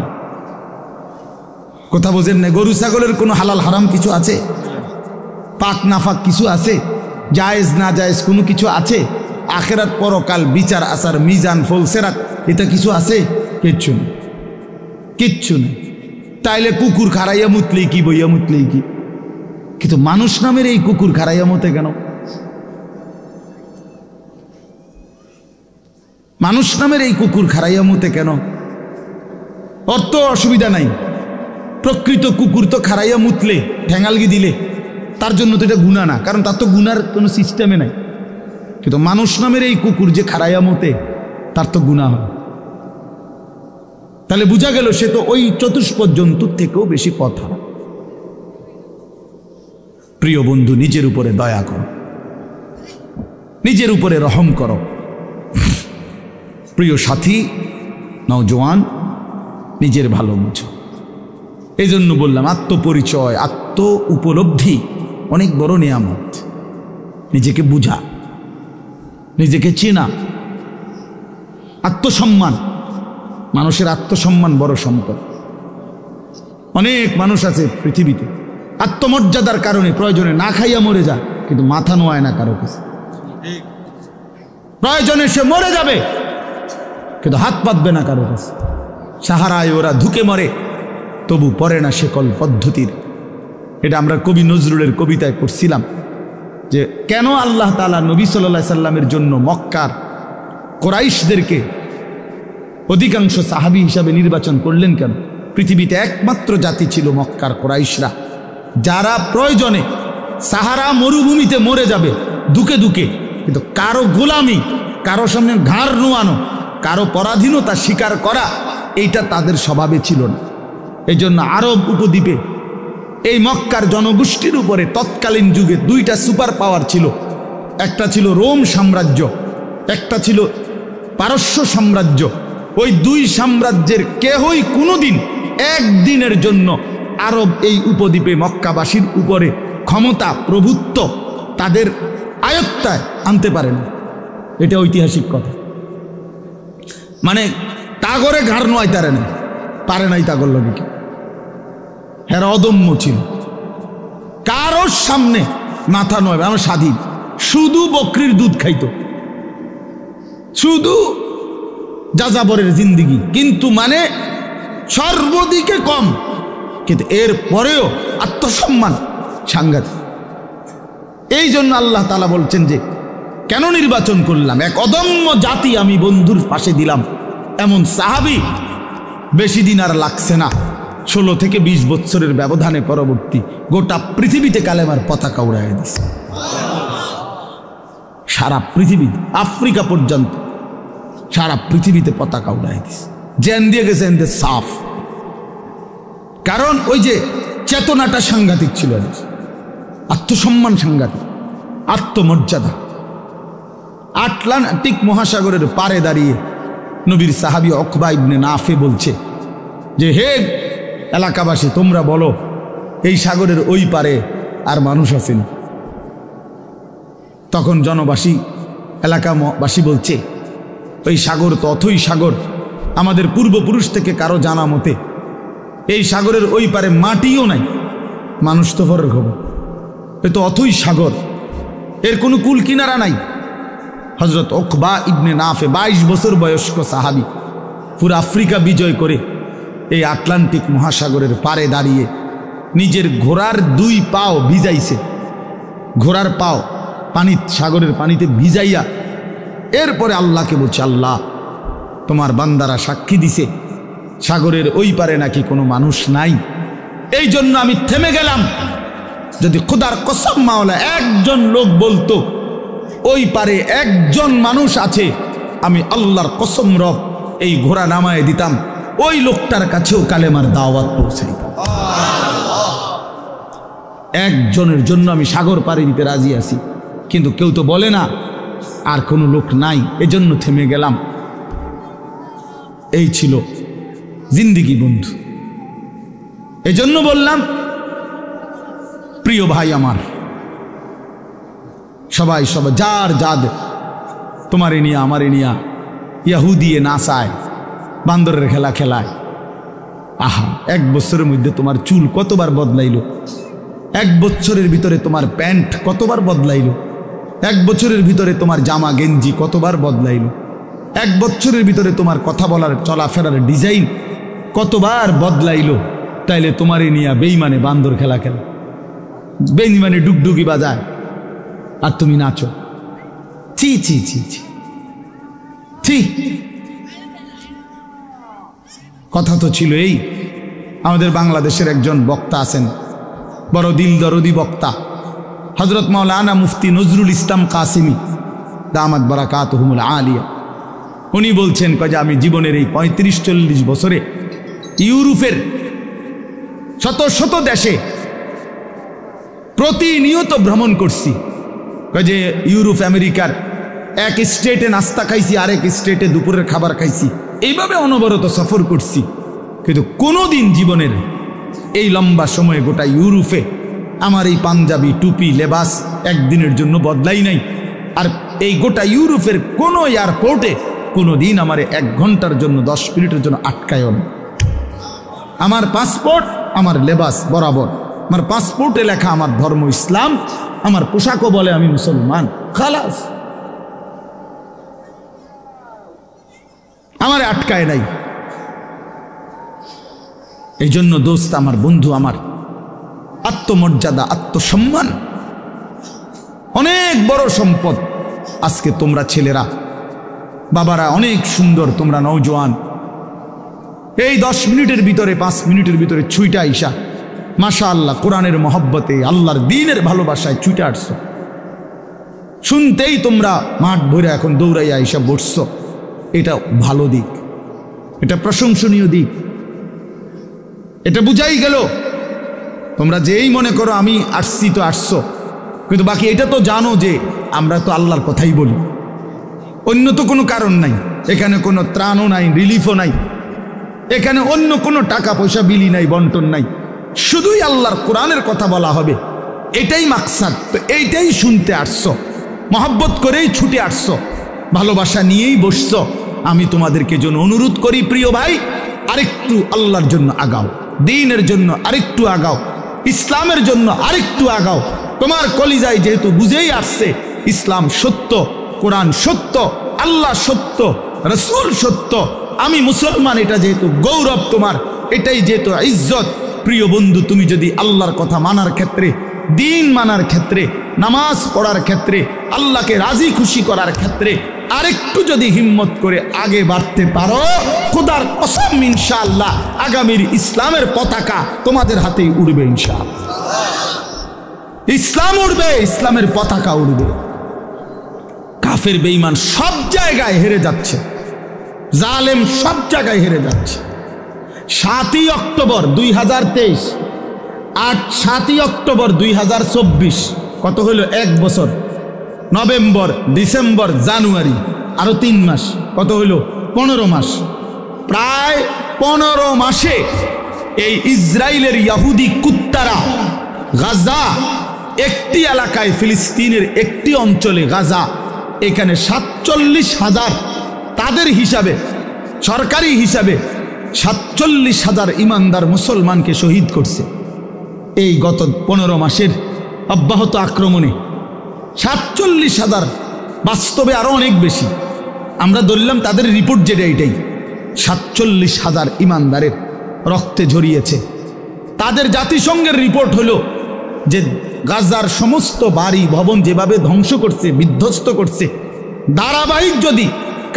কথা বোঝেন না? গরু ছাগলের কোনো হালাল হারাম কিছু আছে? পাক নাফাক কিছু আছে? জায়েজ না জায়েজ কোনো কিছু আছে? আখেরাত পরকাল বিচার আচার মিজান ফলসেরাত এটা কিছু আছে? কিচ্ছু নেই, কিচ্ছু নেই। তাইলে কুকুর খারাইয়া মুতলেই কি, বইয়া মুতলেই কি? কিন্তু মানুষ নামের এই কুকুর খারাইয়া মতে কেন? মানুষ নামের এই কুকুর খারাইয়া মতে কেন? অত অসুবিধা নাই, প্রকৃত কুকুর তো খারাইয়া মুতলে ঠ্যাঙালগি দিলে তার জন্য তো এটা গুনাহ না, কারণ তার তো গুনার কোনো সিস্টেমে নাই। কিন্তু মানুষ নামের এই কুকুর যে খারাইয়া মতে তার তো গুনাহ হয়। তাহলে বোঝা গেল সে তো ওই চতুষ্পদ জন্তুর থেকেও বেশি কথা। প্রিয় বন্ধু, নিজের উপরে দয়া করো, নিজের উপরে রহম করো। প্রিয় সাথী নওজোয়ান, নিজের ভালো বুঝো। এই জন্য বললাম আত্মপরিচয়, আত্ম উপলব্ধি অনেক বড় নিয়ামত। নিজেকে বুঝা, নিজেকে চেনা, আত্মসম্মান। মানুষের আত্মসম্মান বড় সম্পদ। অনেক মানুষ আছে পৃথিবীতে আত্মমর্যাদার কারণে প্রয়োজনে না খাইয়া মরে যায়, কিন্তু মাথা নোয়ায় না কারো কাছে। প্রয়োজনে সে মরে যাবে, কিন্তু হাত পাতবে না কারো কাছে। সাহারায় ওরা ধুকে মরে, তবু পড়ে না শেকল পদ্ধতির। এটা আমরা কবি নজরুলের কবিতায় পড়ছিলাম যে কেন আল্লাহ তাআলা নবী সাল্লাল্লাহু আলাইহি সাল্লামের জন্য মক্কার কুরাইশদেরকে অধিকাংশ সাহাবী হিসাবে নির্বাচন করলেন কেন? পৃথিবীতে একমাত্র জাতি ছিল মক্কার কুরাইশরা, যারা প্রয়োজনে সাহারা মরুভূমিতে মরে যাবে দুকে দুকে, কিন্তু কারো গোলামি, কারো সামনে ঘাড় নোয়ানো, কারো পরাধীনতা স্বীকার করা, এইটা তাদের স্বভাবে ছিল না। এই জন্য আরব উপদ্বীপে এই মক্কার জনগোষ্ঠীর উপরে তৎকালীন যুগে দুইটা সুপার পাওয়ার ছিল। একটা ছিল রোম সাম্রাজ্য, একটা ছিল পারস্য সাম্রাজ্য। ওই দুই সাম্রাজ্যের কেহই কোনোদিন একদিনের জন্য আরব এই উপদ্বীপে মক্কাবাসীর উপরে ক্ষমতা প্রভুত্ব তাদের আয়ত্তায় আনতে পারে না। এটা ঐতিহাসিক কথা। মানে তাগরে ঘাড় নোয়াই তারে না, পারে নাই তাগর লগে কি। হেরা অদম্য ছিল, কারোর সামনে মাথা নয়। আমার স্বাধীন, শুধু বকরির দুধ খাইতো, শুধু যাযাবরের জিন্দিগি, কিন্তু মানে সর্বদিকে কম, কিন্তু এর পরেও আত্মসম্মান সাংঘাতিক। এই জন্য আল্লাহ তাআলা বলছেন যে কেন নির্বাচন করলাম, এক অদম্য জাতি আমি বন্ধুর পাশে দিলাম। এমন সাহাবী বেশি দিন আর লাগছে না, 16 থেকে 20 বছরের ব্যবধানে পরবর্তী গোটা পৃথিবীতে কালেমার পতাকা উড়াইয়া দিছে। সারা পৃথিবী, আফ্রিকা পর্যন্ত সারা পৃথিবীতে পতাকা উড়াইয়া দিছে। জেন দিয়ে গেছে এনতে সাফ, কারণ ওই যে চেতনাটা সাংঘাতিক ছিল, আত্মসম্মান সাংঘাতিক, আত্মমর্যাদা। আটলান্টিক মহাসাগরের পারে দাঁড়িয়ে নবীর সাহাবী উকবা ইবনে নাফে বলছে যে হে এলাকাবাসী, তোমরা বলো এই সাগরের ওই পারে আর মানুষ আছেন? তখন জনবাসী, এলাকাবাসী বলছে ওই সাগর তো অথই সাগর, আমাদের পূর্বপুরুষ থেকে কারো জানা মতে এই সাগরের ওই পারে মাটিও নাই, মানুষ তো পরের খবর। এ তো অথই সাগর, এর কোনো কুল কিনারা নাই। হযরত উকবা ইবনে নাফে 22 বছর বয়স্ক সাহাবী, পুরো আফ্রিকা বিজয় করে এই আটলান্টিক মহাসাগরের পারে দাঁড়িয়ে নিজের ঘোড়ার 2 পাও ভিজাইছে, ঘোড়ার পাও পানি, সাগরের পানিতে ভিজাইয়া এরপরে আল্লাহকে বলছে, আল্লাহ তোমার বান্দারা সাক্ষী দিছে সাগরের ওই পারে নাকি কোনো মানুষ নাই, এই জন্য আমি থেমে গেলাম। যদি খোদার কসম মাওলা একজন লোক বলতো ওই পারে একজন মানুষ আছে, আমি আল্লাহর কসম রব এই ঘোড়া নামায় দিতাম, ওই লোকটার কাছেও কালেমার দাওয়াত পৌঁছাইতাম। একজনের জন্য আমি সাগর পাড়ি দিতে রাজি আছি, কিন্তু কেউ তো বলে না, আর কোনো লোক নাই, এজন্য থেমে গেলাম। এই ছিল জিন্দিগি বন্ধু। এজন্য বললাম প্রিয় ভাই আমার, সবাই সবাই যার যাদ, তোমারে নিয়া আমারে নিয়া ইয়াহুদিয়ে নাচায়, বান্দরের খেলা খেলায়। আহা, 1 বছরের মধ্যে তোমার চুল কতবার বদলাইলো, 1 বছরের ভিতরে তোমার প্যান্ট কতবার বদলাইলো, 1 বছরের ভিতরে তোমার জামা গেঞ্জি কতবার বদলাইলো, 1 বছরের ভিতরে তোমার কথা বলার চলাফেরার ডিজাইন কতবার বদলাইলো। তাইলে তোমারে নিয়া বেঈমানে বান্দর খেলা খেলা, বেঈমানে ডুগডুগি বাজায়, আর তুমি নাচো। ছি ছি ছি ছি ছি। কথা তো ছিল এই, আমাদের বাংলাদেশের একজন বক্তা আছেন, বড় দিল দরদি বক্তা, হযরত মাওলানা মুফতি নজরুল ইসলাম কাসিমি দামাত বারাকাতুহুমুল আলিয়া। উনি বলছেন যে আমি জীবনের এই 35-40 বছরে ইউরোপের শত শত দেশে প্রতিনিয়ত ভ্রমণ করছি। যে ইউরোপ আমেরিকার এক স্টেটে নাস্তা খাইছি, আরেক স্টেটে দুপুরের খাবার খাইছি, এইভাবে অনবরত সফর করছি। কিন্তু কোনোদিন জীবনের এই লম্বা সময়ে গোটা ইউরোপে আমার এই পাঞ্জাবি টুপি লেবাস একদিনের জন্য বদলাই নাই। আর এই গোটা ইউরোপের কোনো এয়ারপোর্টে কোনোদিন আমার 1 ঘন্টার জন্য 10 মিনিটের জন্য আটকায়ও না। আমার পাসপোর্ট আমার লেবাস বরাবর, আমার পাসপোর্টে লেখা আমার ধর্ম ইসলাম, আমার পোশাকও বলে আমি মুসলমান, খালাস, আমার আটকায় নাই। এই জন্য দোস্ত আমার, বন্ধু আমার, আত্মমর্যাদা আত্মসম্মান অনেক বড় সম্পদ। আজকে তোমরা ছেলেরা বাবারা অনেক সুন্দর, তোমরা নওজোয়ান, এই 10 মিনিটের ভিতরে 5 মিনিটের ভিতরে ছুইটা আইসা মাশাআল্লাহ কোরআনের মহব্বতে আল্লাহর দ্বীনের ভালোবাসায় ছুটে আসছো। শুনতেই তোমরা মাঠ ভরে এখন দৌড়াইয়া আইসা বসছো, এটা ভালো দিক, এটা প্রশংসনীয় দিক। এটা বুঝাই গেল তোমরা যেই মনে করো আমি আসছি তো আসছো, কিন্তু বাকি এটা তো জানো যে আমরা তো আল্লাহর কথাই বলি, অন্য তো কোনো কারণ নাই। এখানে কোনো ত্রাণও নাই, রিলিফও নাই, এখানে অন্য কোনো টাকা পয়সা বিলি নাই, বন্টন নাই, শুধুই আল্লাহর কোরআনের কথা বলা হবে, এটাই মাকসাদ। তো এইটাই শুনতে আসছো, মহব্বত করেই ছুটে আসছো, ভালোবাসা নিয়েই বসছো। আমি তোমাদেরকে জন্য অনুরোধ করি প্রিয় ভাই, আরেকটু আল্লাহর জন্য আগাও, দ্বীনের জন্য আরেকটু আগাও, ইসলামের জন্য আরেকটু আগাও। তোমার কলিজায় যেহেতু বুঝেই আসছে ইসলাম সত্য, কোরআন সত্য, আল্লাহ সত্য, রাসূল সত্য, আমি মুসলমান, এটা যেহেতু গৌরব তোমার, এটাই যেহেতু ইজ্জত। প্রিয় বন্ধু, তুমি যদি আল্লাহর কথা মানার ক্ষেত্রে, দ্বীন মানার ক্ষেত্রে, নামাজ পড়ার ক্ষেত্রে, আল্লাহকে রাজি খুশি করার ক্ষেত্রে আরেকটু যদি হিম্মত করে আগে বাড়তে পারো, খোদার কসম ইনশাআল্লাহ আগামীর ইসলামের পতাকা তোমাদের হাতেই উড়বে ইনশাআল্লাহ। ইসলাম উড়বে, ইসলামের পতাকা উড়বে। কাফের বেঈমান সব জায়গায় হেরে যাচ্ছে, জালেম সব জায়গায় হেরে যাচ্ছে। 7ই অক্টোবর 2023, 7ই অক্টোবর 2024, কত হইল? 1 বছর। নভেম্বর, ডিসেম্বর, জানুয়ারি, আরো 3 মাস, কত হইল? 15 মাস। প্রায় 15 মাসে এই ইসরায়েলের ইহুদি কুত্তারা গাজা, একটি এলাকায়, ফিলিস্তিনের একটি অঞ্চলে গাজা, এখানে 47,000, তাদের হিসাবে, সরকারি হিসাবে 47,000 ইমানদার মুসলমানকে শহীদ করছে এই গত 15 মাসের অব্যাহত আক্রমণে। 47,000, বাস্তবে আরো অনেক বেশি। আমরা ধরলাম তাদের রিপোর্ট যেটা, এটাই 47,000 ইমানদারের রক্তে ঝরিয়েছে। তাদের জাতিসংঘের রিপোর্ট হলো যে গাজার সমস্ত বাড়ি ভবন যেভাবে ধ্বংস করছে, বিধ্বস্ত করছে, ধারাবাহিক যদি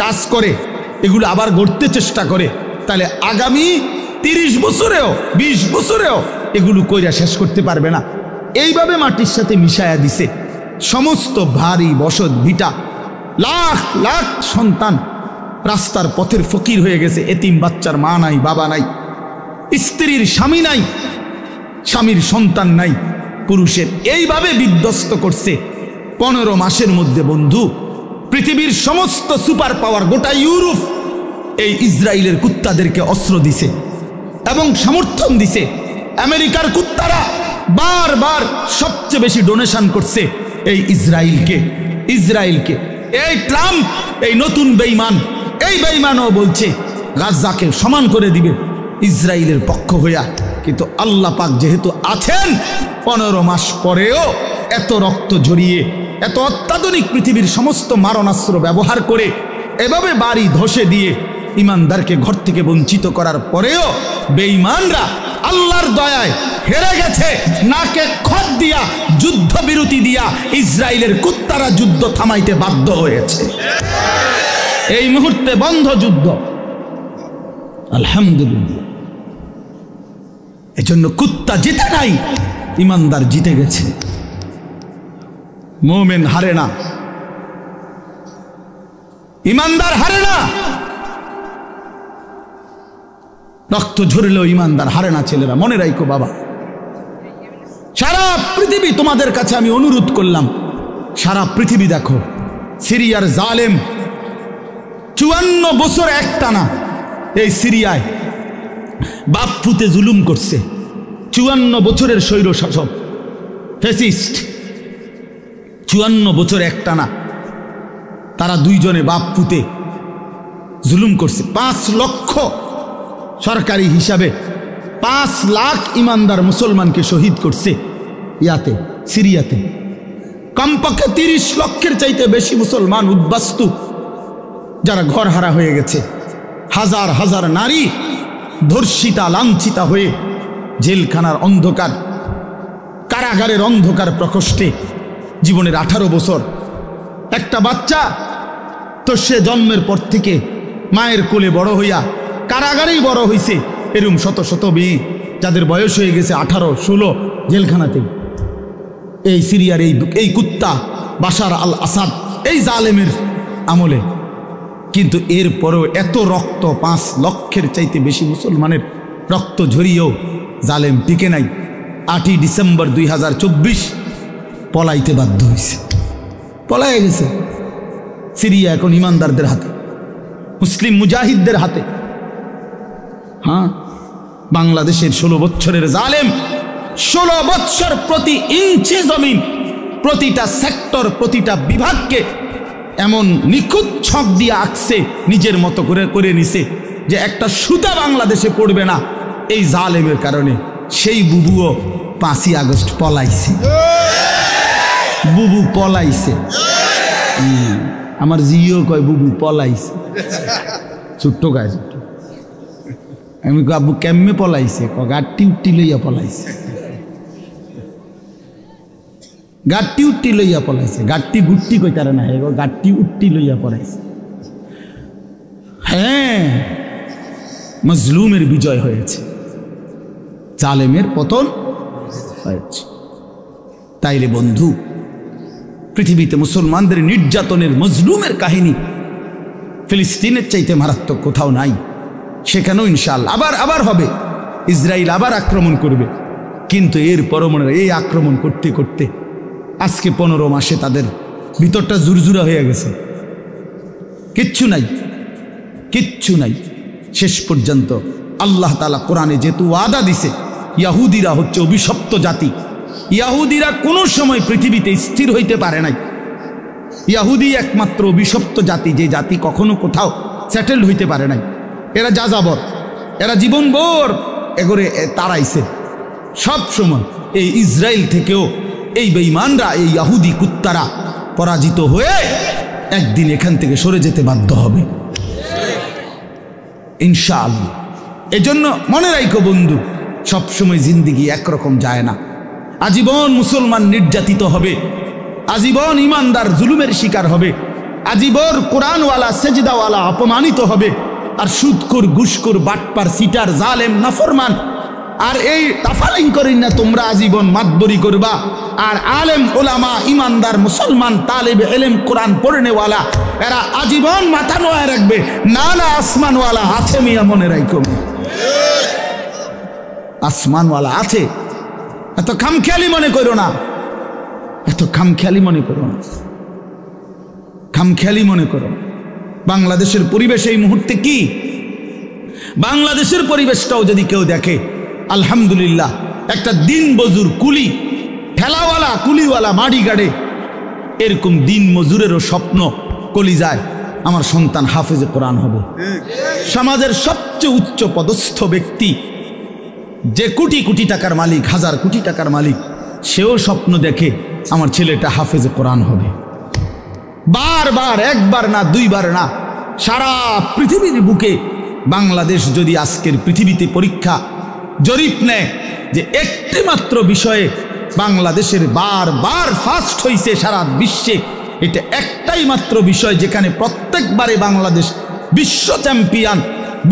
কাজ করে, এগুলো আবার গড়তে চেষ্টা করে, তাহলে আগামী 30 বছরেও 20 বছরেও এগুলো কইরা শেষ করতে পারবে না। এইভাবে মাটির সাথে মিশায়া দিছে সমস্ত ভারী বসত ভিটা, লাখ লাখ সন্তান রাস্তার পথের ফকির হয়ে গেছে। এতিম বাচ্চার মা নাই, বাবা নাই, স্ত্রীর স্বামী নাই, স্বামীর সন্তান নাই, পুরুষের, এইভাবে বিধ্বস্ত করছে 15 মাসের মধ্যে। বন্ধু, পৃথিবীর সমস্ত সুপার পাওয়ার, গোটা ইউরোপ এই ইসরায়েলের কুত্তাদেরকে অস্ত্র দিছে এবং সমর্থন দিছে। আমেরিকার কুত্তারা বারবার সবচেয়ে বেশি ডোনেশন করছে এই ইসরায়েলকে। এই ট্রাম্প, এই নতুন বেঈমান, এই বেঈমানও বলছে গাজাকে সমান করে দিবে ইসরায়েলের পক্ষ হইয়া। কিন্তু আল্লাহ পাক যেহেতু আছেন, 15 মাস পরেও এত রক্ত ঝরিয়ে, এত অত্যাধুনিক পৃথিবীর সমস্ত মারণাস্ত্র ব্যবহার করে এভাবে বাড়ি ধসে দিয়ে ইমানদারকে ঘর থেকে বঞ্চিত করার পরেও বেঈমানরা আল্লাহর দয়ায় হেরে গেছে। নাকে খত দিয়া, যুদ্ধ বিরতি দিয়া ইসরায়েলের কুত্তারা যুদ্ধ থামাইতে বাধ্য হয়েছে। এই মুহূর্তে বন্ধ যুদ্ধ, আলহামদুলিল্লাহ। এজন্য কুত্তা জিতে নাই, ইমানদার জিতে গেছে। মুমিন হারে না, ইমানদার হারে না। রক্ত ঝরলেও ইমানদার হারে না ছেলেরা, মনে রাখো বাবা। সারা পৃথিবী তোমাদের কাছে আমি অনুরোধ করলাম, সারা পৃথিবী দেখো সিরিয়ার জালেম 54 বছর একটানা এই সিরিয়ায় বাপ ফুতে জুলুম করছে। 54 বছরের স্বৈর শাসক ফ্যাসিস্ট, 54 বছর একটানা তারা দুইজনে বাপ ফুতে জুলুম করছে। 5 লক্ষ সরকারি হিসাবে 5 লাখ ইমানদার মুসলমানকে শহীদ করছে ইয়াতে, সিরিয়াতে। কমপক্ষে 30 লক্ষের চাইতে বেশি মুসলমান উদ্বাস্তু যারা ঘর হারা হয়ে গেছে। হাজার হাজার নারী ধর্ষিতা লাঞ্ছিতা হয়ে জেলখানার অন্ধকার, কারাগারের অন্ধকার প্রকোষ্ঠে জীবনের 18 বছর। একটা বাচ্চা তো সে জন্মের পর থেকে মায়ের কোলে বড় হইয়া কারাগারেই বড় হইছে। এরকম শত শত মেয়ে যাদের বয়স হয়ে গেছে 18, 16 জেলখানাতেই। এই সিরিয়ার এই কুত্তা বাশার আল আসাদ এই জালেমের আমলে। কিন্তু এরপরেও এত রক্ত, 5 লক্ষের চাইতে বেশি মুসলমানের রক্ত ঝরিয়েও জালেম টিকে নাই। 8ই ডিসেম্বর 2024 পলাইতে বাধ্য হয়েছে, পলাইয়া গেছে। সিরিয়া এখন ইমানদারদের হাতে, মুসলিম মুজাহিদদের হাতে। হ্যাঁ, বাংলাদেশের 16 বছরের জালেম 16 বছর প্রতি ইঞ্চি জমিন, প্রতিটা সেক্টর, প্রতিটা বিভাগকে এমন নিখুঁত ছক দিয়ে আঁকছে, নিজের মতো করে করে নিছে যে একটা সুতা বাংলাদেশে পড়বে না এই জালেমের কারণে। সেই বুবুও 5ই আগস্ট পলাইছে, বুবু পলাইছে। আমার জিও কয় বুবু পলাইছে, ছোট্ট গায়ে ছোট্ট। আমি আব্বু কেমনে পলাইছে? গাড়টি উঠটি লইয়া পলাইছে, গাড়টি উঠটি লইয়া পলাইছে। গাড়টি গুট্টি কইতারে না, গাড়টি উঠটি লইয়া পলাইছে। হ্যাঁ, মজলুমের বিজয় হয়েছে, জালেমের পতন হয়েছে। তাইলে বন্ধু, পৃথিবীতে মুসলমানদের নির্যাতনের মজলুমের কাহিনী ফিলিস্তিনের চাইতে মারাত্মক কোথাও নাই। সেখানেও ইনশাআল্লাহ আবার হবে, ইসরায়েল আবার আক্রমণ করবে। কিন্তু এর পরমাণু এই আক্রমণ করতে করতে আজকে 15 মাসে তাদের ভিতরটা জুরজুরা হয়ে গেছে, কিচ্ছু নাই, কিচ্ছু নাই। শেষ পর্যন্ত আল্লাহ তাআলা কোরআনে যেহেতু ওয়াদা দিছে, ইয়াহুদিরা হচ্ছে অভিশপ্ত জাতি। ইয়াহুদিরা কোনো সময় পৃথিবীতে স্থির হইতে পারে নাই। ইয়াহুদি একমাত্র অভিশপ্ত জাতি, যে জাতি কখনো কোথাও সেটেলড হইতে পারে নাই। এরা যাযাবর, এরা জীবনভর এগোরে তাড়াইছে সব সময়। এই ইসরায়েল থেকেও এই বেঈমানরা, এই ইয়াহুদি কুত্তারা পরাজিত হয়ে একদিন এখান থেকে সরে যেতে বাধ্য হবে ইনশাআল্লাহ। এজন্য মনে রাখো বন্ধু, সবসময় জিন্দিগি একরকম যায় না। আজীবন মুসলমান নির্যাতিত হবে, আজীবন ইমানদার জুলুমের শিকার হবে, আজীবন কোরআনওয়ালা সেজদাওয়ালা অপমানিত হবে। আর সুদখোর, ঘুষখোর, বাটপার, সিটার, জালেম, নাফরমান আর এই তাফালিং করেন না তোমরা আজীবন মাতবরি করবা। আর আলেম ওলামা ইমানদার মুসলমান তালেবে ইলম কোরআন পড়নেওয়ালা এরা আজীবন মাথা নোয়া রাখবে। না না, আসমানওয়ালা আছে মিয়া, মনে রাখো, আসমানওয়ালা আছে। এত খামখেয়ালি মনে করো না, এত খামখেয়ালি মনে করো না, খামখেয়ালি মনে করো। বাংলাদেশের পরিবেশ এই মুহূর্তে কি? বাংলাদেশের পরিবেশটাও যদি কেউ দেখে, আলহামদুলিল্লাহ, একটা দিন মজুর কুলি, ঠেলাওয়ালা, কুলিওয়ালা, মাড়ি গাড়ে, এরকম দিন মজুরেরও স্বপ্ন কলিজায় আমার সন্তান হাফেজে কোরআন হবে। সমাজের সবচেয়ে উচ্চ পদস্থ ব্যক্তি, যে কোটি কোটি টাকার মালিক, 1000 কোটি টাকার মালিক, সেও স্বপ্ন দেখে আমার ছেলেটা হাফেজে কোরআন হবে। বারবার, একবার না, দুইবার না, সারা পৃথিবীর বুকে বাংলাদেশ যদি আজকের পৃথিবীতে পরীক্ষা জরিপ নেয় যে একটি মাত্র বিষয়ে বাংলাদেশের বারবার ফার্স্ট হইছে সারা বিশ্বে, এটা একটাই মাত্র বিষয় যেখানে প্রত্যেকবারে বাংলাদেশ বিশ্ব চ্যাম্পিয়ন,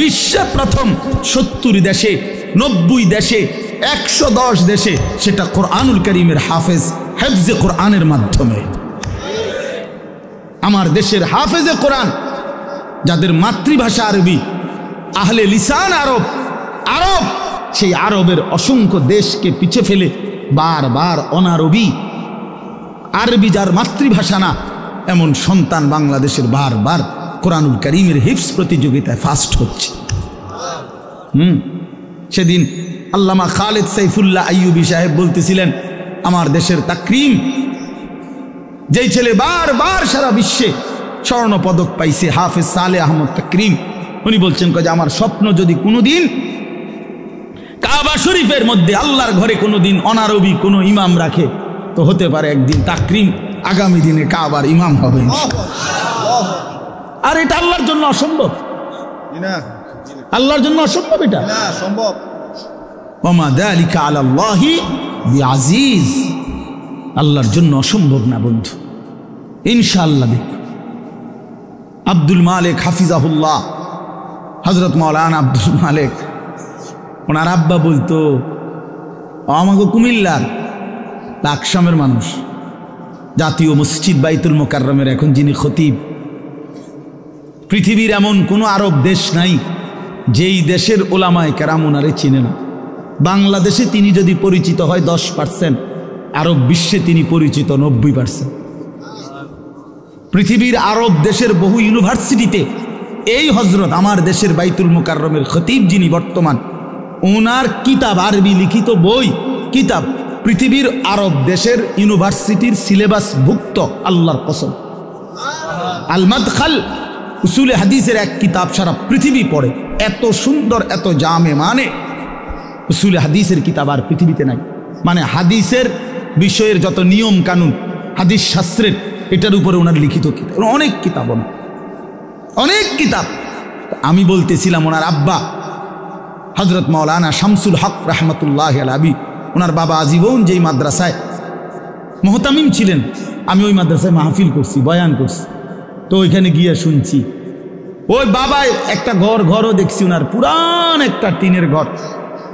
বিশ্বে প্রথম 70 দেশে, 90 দেশে, 110 দেশে, সেটা কোরআনুল কারীমের হাফেজ, হেফজে কোরআনের মাধ্যমে। আমার দেশের হাফেজে কোরআন যাদের মাতৃভাষা আরবি, আহলে লিসান আরব, আরব, সেই আরবের অসংখ্য দেশকে পিছে ফেলে বারবার অনারবি, আরবি যার মাতৃভাষা না এমন সন্তান বাংলাদেশের বারবার কোরআনুল কারীমের হিফজ প্রতিযোগিতায় ফার্স্ট হচ্ছে। সেদিন আল্লামা খালেদ সাইফুল্লাহ আইয়ুবী সাহেব বলতেছিলেন, আমার দেশের তাকরিম, যেই ছেলে বারবার সারা বিশ্বে স্বর্ণ পদক পাইছে, হাফেজ সালেহ আহমদ তাকরিম, উনি বলছেন যে আমার স্বপ্ন যদি কোনোদিন কাবা শরীফের মধ্যে আল্লাহর ঘরে কোনোদিন অনারবি কোনো ইমাম রাখে তো হতে পারে একদিন তাকরিম আগামী দিনে কাবার ইমাম হবে। আর এটা আল্লাহর জন্য অসম্ভব, আল্লাহর জন্য অসম্ভব, এটা সম্ভব। ওমা যালিকা আলাল্লাহি বিআজিজ, আল্লাহর জন্য অসম্ভব না বন্ধু, ইনশাআল্লাহ। দেখ আব্দুল মালিক হাফিজাহুল্লাহ, হযরত মাওলানা আব্দুল মালিক, ওনার আব্বা বলতো, আমাকে কুমিল্লার লাকসামের মানুষ, জাতীয় মসজিদ বাইতুল মোকাররমের এখন যিনি খতিব, পৃথিবীর এমন কোনো আরব দেশ নাই যেই দেশের ওলামায়ে কেরাম ওনারে চিনে না। বাংলাদেশে তিনি যদি পরিচিত হয় 10%, আরব বিশ্বে তিনি পরিচিত 90%। পৃথিবীর আরব দেশের বহু ইউনিভার্সিটিতে এই হজরত আমার দেশের বাইতুল মোকাররমের খতিব যিনি বর্তমান, ওনার কিতাব, আরবি লিখিত বই কিতাব পৃথিবীর আরব দেশের ইউনিভার্সিটির সিলেবাস ভুক্ত, আল্লাহর কসম। আল মাদখাল উসুলে হাদিসের এক কিতাব সারা পৃথিবী পড়ে, এত সুন্দর, এত জামে, মানে উসুলে হাদিসের কিতাব আর পৃথিবীতে নাই। মানে হাদিসের বিষয়ের যত নিয়ম কানুন, হাদিস শাস্ত্রের, এটার উপরে ওনার লিখিত কিতাব, অনেক কিতাব, অনেক কিতাব। আমি বলতেছিলাম ওনার আব্বা হযরত মাওলানা শামসুল হক রাহমাতুল্লাহি আলাইহি, ওনার বাবা আজীবন যেই মাদ্রাসায় মুহতামিম ছিলেন, আমি ওই মাদ্রাসায় মাহফিল করছি, বয়ান করছি, তো ওইখানে গিয়ে শুনছি ওই বাবাই একটা ঘরও দেখছি, ওনার পুরান একটা টিনের ঘর।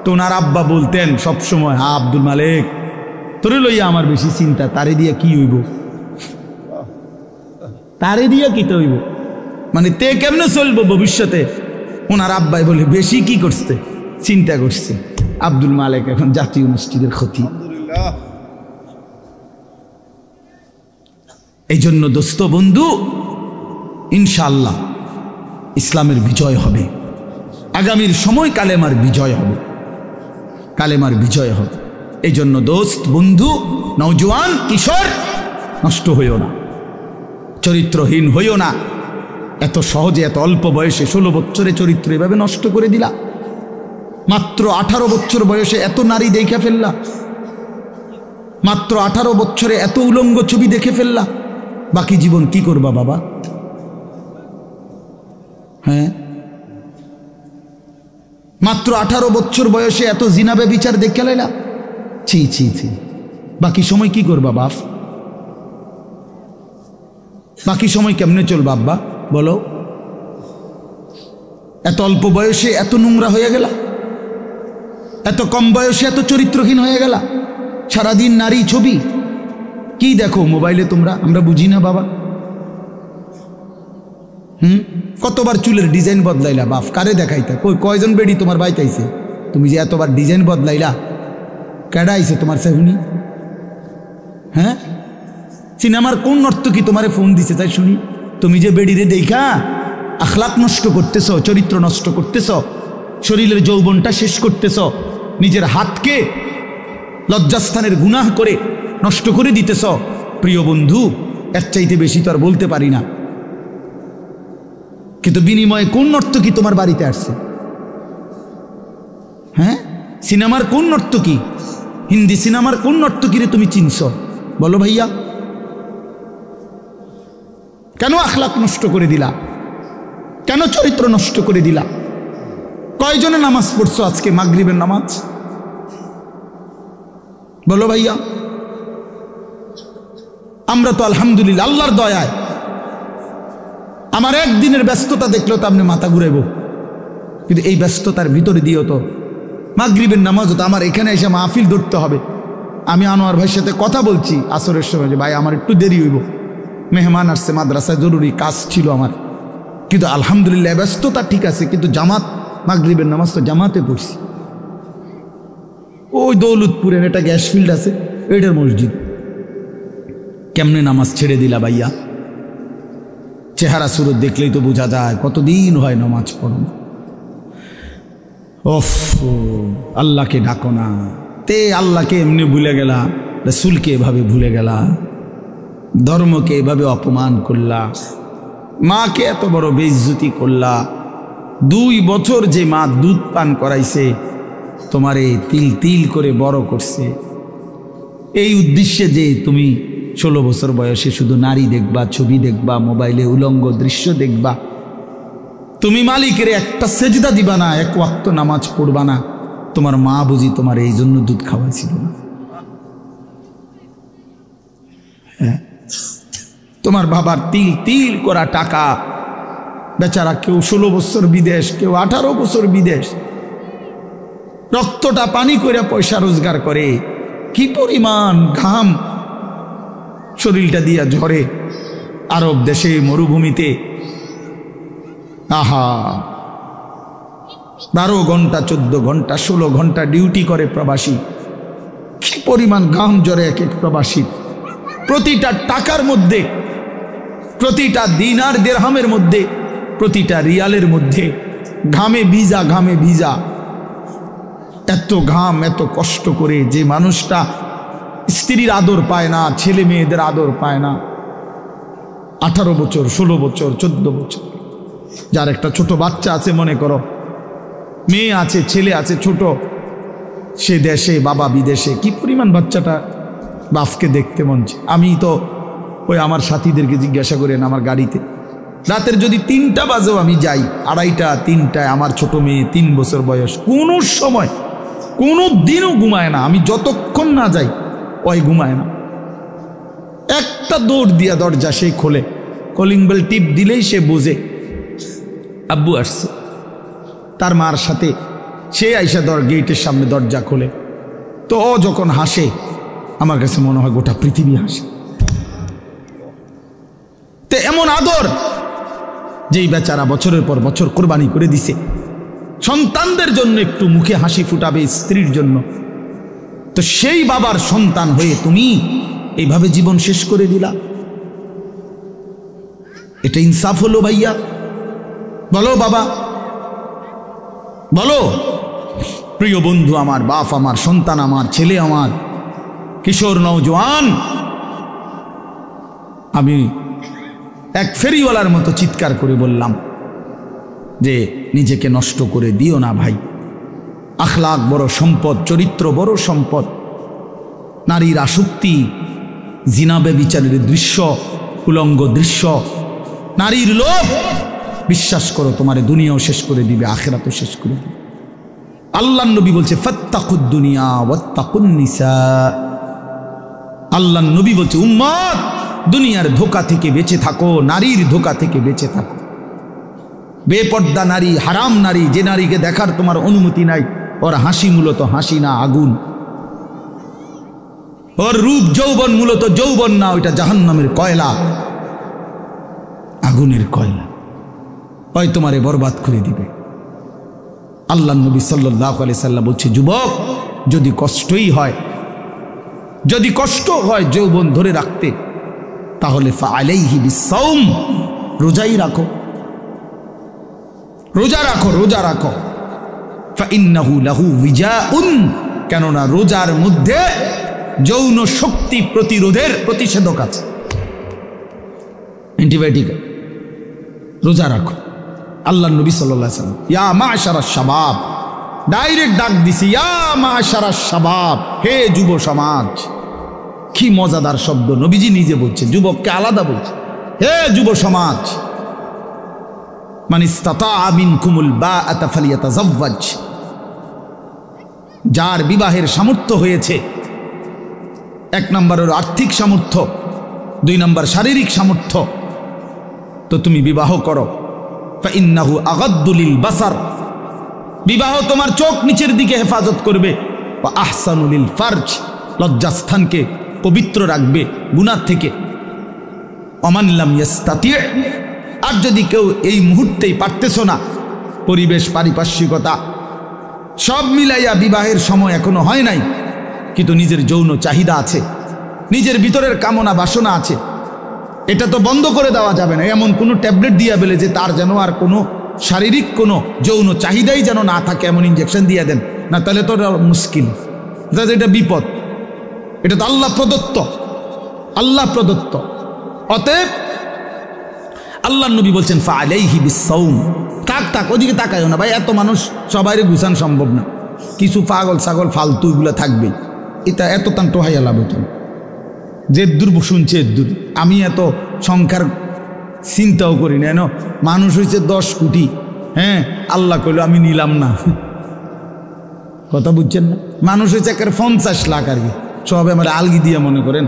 তো ওনার আব্বা বলতেন সবসময়, হ্যাঁ আব্দুল মালিক, তোরে লইয়া আমার বেশি চিন্তা, তারে দিয়া কি হইব, তারে দিয়া কি তো হইব, মানে তে কেমনে চলবো ভবিষ্যতে। ওনার আব্বাই বলে, বেশি কি করছে, চিন্তা করছে। আব্দুল মালিক এখন জাতীয় মসজিদের খতিব। এই জন্য দোস্ত বন্ধু, ইনশাআল্লাহ ইসলামের বিজয় হবে, আগামীর সময় কালেমার বিজয় হবে, কালেমার বিজয় হবে। এই জন্য দোস্ত বন্ধু, নওজোয়ান কিশোর, নষ্ট হইও না, চরিত্রহীন হইও না। এত সহজে, এত অল্প বয়সে 16 বছরে চরিত্র এভাবে নষ্ট করে দিলা, মাত্র 18 বছর বয়সে এত নারী দেখে ফেললা, মাত্র 18 বছরে এত উলঙ্গ ছবি দেখে ফেললা, বাকি জীবন কি করবা বাবা? হ্যাঁ, মাত্র 18 বছর বয়সে এত জিনা ব্যভিচার দেখে লাইলা, ছি ছি ছি, বাকি সময় কি করবা বাপ? বাকি সময় কেমনে চলবা আব্বা বলো? এত অল্প বয়সে এত নোংরা হয়ে গেলা, এত কম বয়সে এত চরিত্রহীন হয়ে গেলা, সারাদিন নারী ছবি কি দেখো মোবাইলে তোমরা, আমরা বুঝি না বাবা। কতবার চুলের ডিজাইন বদলাইলা বাপ, কারে দেখাইতা? কয়জন বেডি তোমার বাইতাইছে? তুমি যে এতবার ডিজাইন বদলাইলা, কেডা আইছে তোমার সেহুনি? হ্যাঁ, সিনেমার কোন নর্তকী তোমারে ফোন দিছে তাই শুনি? তুমি যে বেডিরে দেখা আখলাক নষ্ট করতেছ, চরিত্র নষ্ট করতেছ, শরীরের যৌবনটা শেষ করতেছ, নিজের হাতকে লজ্জাস্থানের গুনাহ করে নষ্ট করে দিতেছ। প্রিয় বন্ধু, এর চাইতে বেশি তো আর বলতে পারি না, কিন্তু বিনিময়ে কোন নর্তকী তোমার বাড়িতে আসছে? হ্যাঁ, সিনেমার কোন নর্তকী, হিন্দি সিনেমার কোন নর্তকীরে তুমি চিনছ বলো ভাইয়া? কেন আখলাক নষ্ট করে দিলা? কেন চরিত্র নষ্ট করে দিলা? কয়জনে নামাজ পড়ছো আজকে মাগরিবের নামাজ বলো ভাইয়া? আমরা তো আলহামদুলিল্লাহ আল্লাহর দয়ায় আমার একদিনের ব্যস্ততা দেখলেও তো আপনি মাথা ঘুরাইব, কিন্তু এই ব্যস্ততার ভিতরে দিয়েও তো মাগরিবের নামাজও তো আমার এখানে এসে মাহফিল ধরতে হবে। আমি আনোয়ার ভাইয়ের সাথে কথা বলছি আসরের সময় যে ভাই আমার একটু দেরি হইব, মেহমান আসছে, মাদ্রাসায় জরুরি কাজ ছিল আমার, কিন্তু আলহামদুলিল্লাহ ব্যস্ততা ঠিক আছে, কিন্তু জামাত মাগরিবের নামাজ তো জামাতে পড়ছি, ওই দৌলতপুরের একটা গ্যাস ফিল্ড আছে, এটার মসজিদ। কেমনে নামাজ ছেড়ে দিলা ভাইয়া? চেহারা সুরত দেখলেই তো বোঝা যায় কতদিন হয় নামাজ পড়ো। ওফ, আল্লাহকে ডাকো না। তে আল্লাহকে এমনি ভুলে গেলা, রাসূলকে এভাবে ভুলে গেলা, ধর্মকে এভাবে অপমান করলা, মাকে এত বড় বেইজ্জতি করলা। 2 বছর যে মা দুধ পান করাইছে, তোমারে তিল তিল করে বড় করছে, এই উদ্দেশ্যে যে তুমি 16 বছর বয়সে শুধু নারী দেখবা, ছবি দেখবা, মোবাইলে উলঙ্গ দৃশ্য দেখবা, তুমি মালিকের একটা সেজদা দিবা না, 1 ওয়াক্ত নামাজ পড়বা না, তোমার মা বুঝি তোমার এই জন্য দুধ খাওয়াইছিল না? হ্যাঁ, তোমার বাবার তিল তিল করা টাকা, বেচারা কেউ 16 বছর বিদেশ, কেউ 18 বছর বিদেশ, রক্তটা পানি করে পয়সা রোজগার করে, কি পরিমাণ ঘাম শরীরটা দিয়া ঝরে আরব দেশে মরুভূমিতে। আহা, 12 ঘন্টা 14 ঘন্টা 16 ঘন্টা ডিউটি করে প্রবাসী, কি পরিমাণ ঘাম ঝরে এক এক প্রবাসী। প্রতিটা টাকার মধ্যে, প্রতিটা দিনার দিরহামের মধ্যে, প্রতিটা রিয়ালের মধ্যে ঘামে ভিজা, ঘামে ভিজা। এত ঘাম, এত কষ্ট করে যে মানুষটা স্ত্রীর আদর পায় না, ছেলে মেয়েদের আদর পায় না, 18 বছর 16 বছর 14 বছর, যার একটা ছোট বাচ্চা আছে, মনে করো মেয়ে আছে, ছেলে আছে ছোট, সে দেশে, বাবা বিদেশে, কি পরিমাণ বাচ্চাটা বাপকে দেখতে মন চায়। আমি তো ওই আমার সাথীদেরকে জিজ্ঞাসা করেন, আমার গাড়িতে রাতের যদি 3টা বাজেও আমি যাই, 2:30 3টায়, আমার ছোট মেয়ে 3 বছর বয়স, কোনো সময় কোনো দিনও ঘুমায় না। আমি যতক্ষণ না যাই ওই ঘুমায় না। একটা দৌড় দিয়া দরজা সেই খোলে, কলিং বেল টিপ দিলেই সে বোঝে আব্বু আসছে। তার মার সাথে সে আইসা গেটের সামনে দরজা খোলে, তো ও যখন হাসে আমার কাছে মনে হয় গোটা পৃথিবী হাসে। তো এমন আদর যেই বেচারা বছরের পর বছর কোরবানি করে দিছে সন্তানদের জন্য, একটু মুখে হাসি ফুটাবে স্ত্রীর জন্য, তো সেই বাবার সন্তান হয়ে তুমি এইভাবে জীবন শেষ করে দিলা। এটা ইনসাফ হলো ভাইয়া? বলো বাবা, বলো। প্রিয় বন্ধু আমার, বাপ আমার, সন্তান আমার, ছেলে আমার, কিশোর নওজোয়ান, আমি এক ফেরিওয়ালার মতো চিৎকার করে বললাম যে নিজেকে নষ্ট করে দিও না ভাই। আখলাক বড় সম্পদ, চরিত্র বড় সম্পদ। নারীর আসক্তি, জিনা ব্যভিচারের দৃশ্য, উলঙ্গ দৃশ্য, নারীর লোভ, বিশ্বাস করো তোমার দুনিয়াও শেষ করে দিবে, আখিরাতও শেষ করে দিবে। আল্লাহর নবী বলছে ফাত্তাকুদ দুনিয়া ওয়াত্তাকুন নিসা। আল্লাহর নবী বলছে উম্মত, দুনিয়ার ধোঁকা থেকে বেঁচে থাকো, নারীর ধোঁকা থেকে বেঁচে থাকো। বেপর্দা নারী, হারাম নারী, যে নারীকে দেখার তোমার অনুমতি নাই, ওর হাসি মূলত হাসি না, আগুন। ওর রূপ যৌবন মূলত যৌবন না, ওইটা জাহান্নামের কয়লা, আগুনের কয়লা, ওই তোমারে বরবাদ করে দিবে। আল্লাহর নবী সাল্লাল্লাহু আলাইহি সাল্লাম বলছে যুবক, যদি কষ্টই হয়, যদি কষ্ট হয় যৌবন ধরে রাখতে, তাহলে ফাআলাইহি বিসসাওম, রোজাই রাখো, রোজা রাখো, রোজা রাখো। ফাইন্নাহু লাহু বিজাউন, কেননা রোজার মধ্যে যৌন শক্তি প্রতিরোধের প্রতিষেধক আছে, অ্যান্টিবায়োটিক। রোজা রাখো। আল্লাহ নবী সাল্লাল্লাহু আলাইহি সাল্লাম ইয়া মাশারাশ শাবাব, ডাইরেক্ট ডাক দিছি, ইয়া মাশারাশ শাবাব, হে যুব সমাজ। কি মজাদার শব্দ, নবীজি নিজে বলছে, যুবককে আলাদা বলছে, হে যুব সমাজ। মান ইসতাতাআ মিনকুমুল বাআতা ফালিয়াতাযাওয়াজ, যার বিবাহের সামর্থ্য হয়েছে, 1 নম্বরের আর্থিক সামর্থ্য, 2 নম্বর শারীরিক সামর্থ্য, তো তুমি বিবাহ করো। ফাইন্নাহু আগাদ্দু লিল বাসার, বিবাহ তোমার চোখ নিচের দিকে হেফাজত করবে। ওয়া আহসানু লিল ফারজ, লজ্জাস্থানকে পবিত্র রাখবে গুনাহ থেকে। ওমান লাম ইয়াস্তাতি, আর যদি কেউ এই মুহূর্তেই পারতেছো না, পরিবেশ, পারিপার্শ্বিকতা সব মিলাইয়া বিবাহের সময় এখনো হয় নাই, কিন্তু নিজের যৌন চাহিদা আছে, নিজের ভিতরের কামনা বাসনা আছে, এটা তো বন্ধ করে দেওয়া যাবে না। এমন কোনো ট্যাবলেট দিয়া বেলে যে তার যেন আর কোনো শারীরিক কোনো যৌন চাহিদাই যেন না থাকে, এমন ইঞ্জেকশন দিয়ে দেন না, তাহলে তো মুশকিল, এটা বিপদ। এটা তো আল্লাহ প্রদত্ত, আল্লাহ প্রদত্ত। অতএব আল্লাহ নবী বলছেন ফাআলাইহি বিসসাওম, তাক ওদিকে তাকায়ও না ভাই, এত মানুষ সবাইরে গুছান সম্ভব না, কিছু পাগল ছাগল ফালতু এগুলো থাকবেই, এটা এত তান টোহাইয়া লাভ হতো না। যে দূর শুনছে দূর, আমি এত সংখ্যার চিন্তাও করি না, এন মানুষ হয়েছে 10 কোটি, হ্যাঁ আল্লাহ কইল আমি নিলাম না, কথা বুঝছেন না? মানুষ হয়েছে একের 50 লাখ আর কি, সব আমার আলগি দিয়ে মনে করেন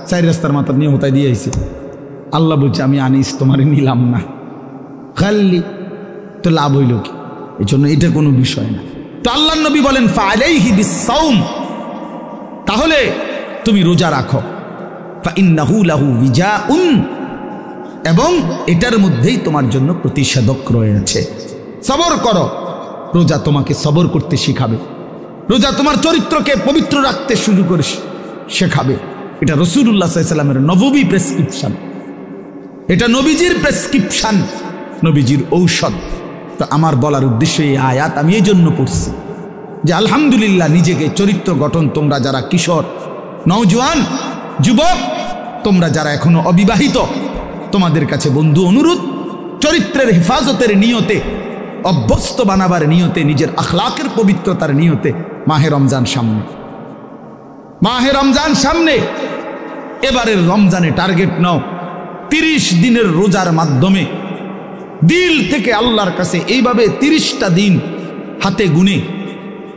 4 রাস্তার মাথার নিয়ে হতায় দিয়ে আইছে, আল্লাহ বলছে আমি আনিস তোমারে নিলাম না, খালি তো লাভ হইল কি? এই জন্য এটা কোনো বিষয় না। তো আল্লাহ নবী বলেন ফাআলাইহি বিসসাওম, তাহলে তুমি রোজা রাখো, ফাইন্নাহু লাহু বিজাউন, এবং এটার মধ্যেই তোমার জন্য প্রতিষেধক রয়েছে। সবর করো, রোজা তোমাকে সবর করতে শিখাবে, রোজা তোমার চরিত্রকে পবিত্র রাখতে শুরু করে শেখাবে। এটা রাসূলুল্লাহ সাল্লাল্লাহু আলাইহি ওয়াসাল্লামের নববী প্রেসক্রিপশন, এটা নবীজির প্রেসক্রিপশন, নবীজির ঔষধ। তো আমার বলার উদ্দেশ্য এই আয়াত আমি এই জন্য পড়ছি যে আলহামদুলিল্লাহ নিজেকে চরিত্র গঠন, তোমরা যারা কিশোর, নওজোয়ান, যুবক, তোমরা যারা এখনো অবিবাহিত, তোমাদের কাছে বন্ধু অনুরোধ, চরিত্রের হেফাজতের নিয়তে, অভ্যস্ত বানাবার নিয়তে, নিজের আখলাকের পবিত্রতার নিয়তে মাহে রমজান সামনে, মাহে রমজান সামনে, এবারের রমজানে টার্গেট নাও 30 দিনের রোজার মাধ্যমে দিল থেকে আল্লাহর কাছে এইভাবে 30টা দিন হাতে গুনে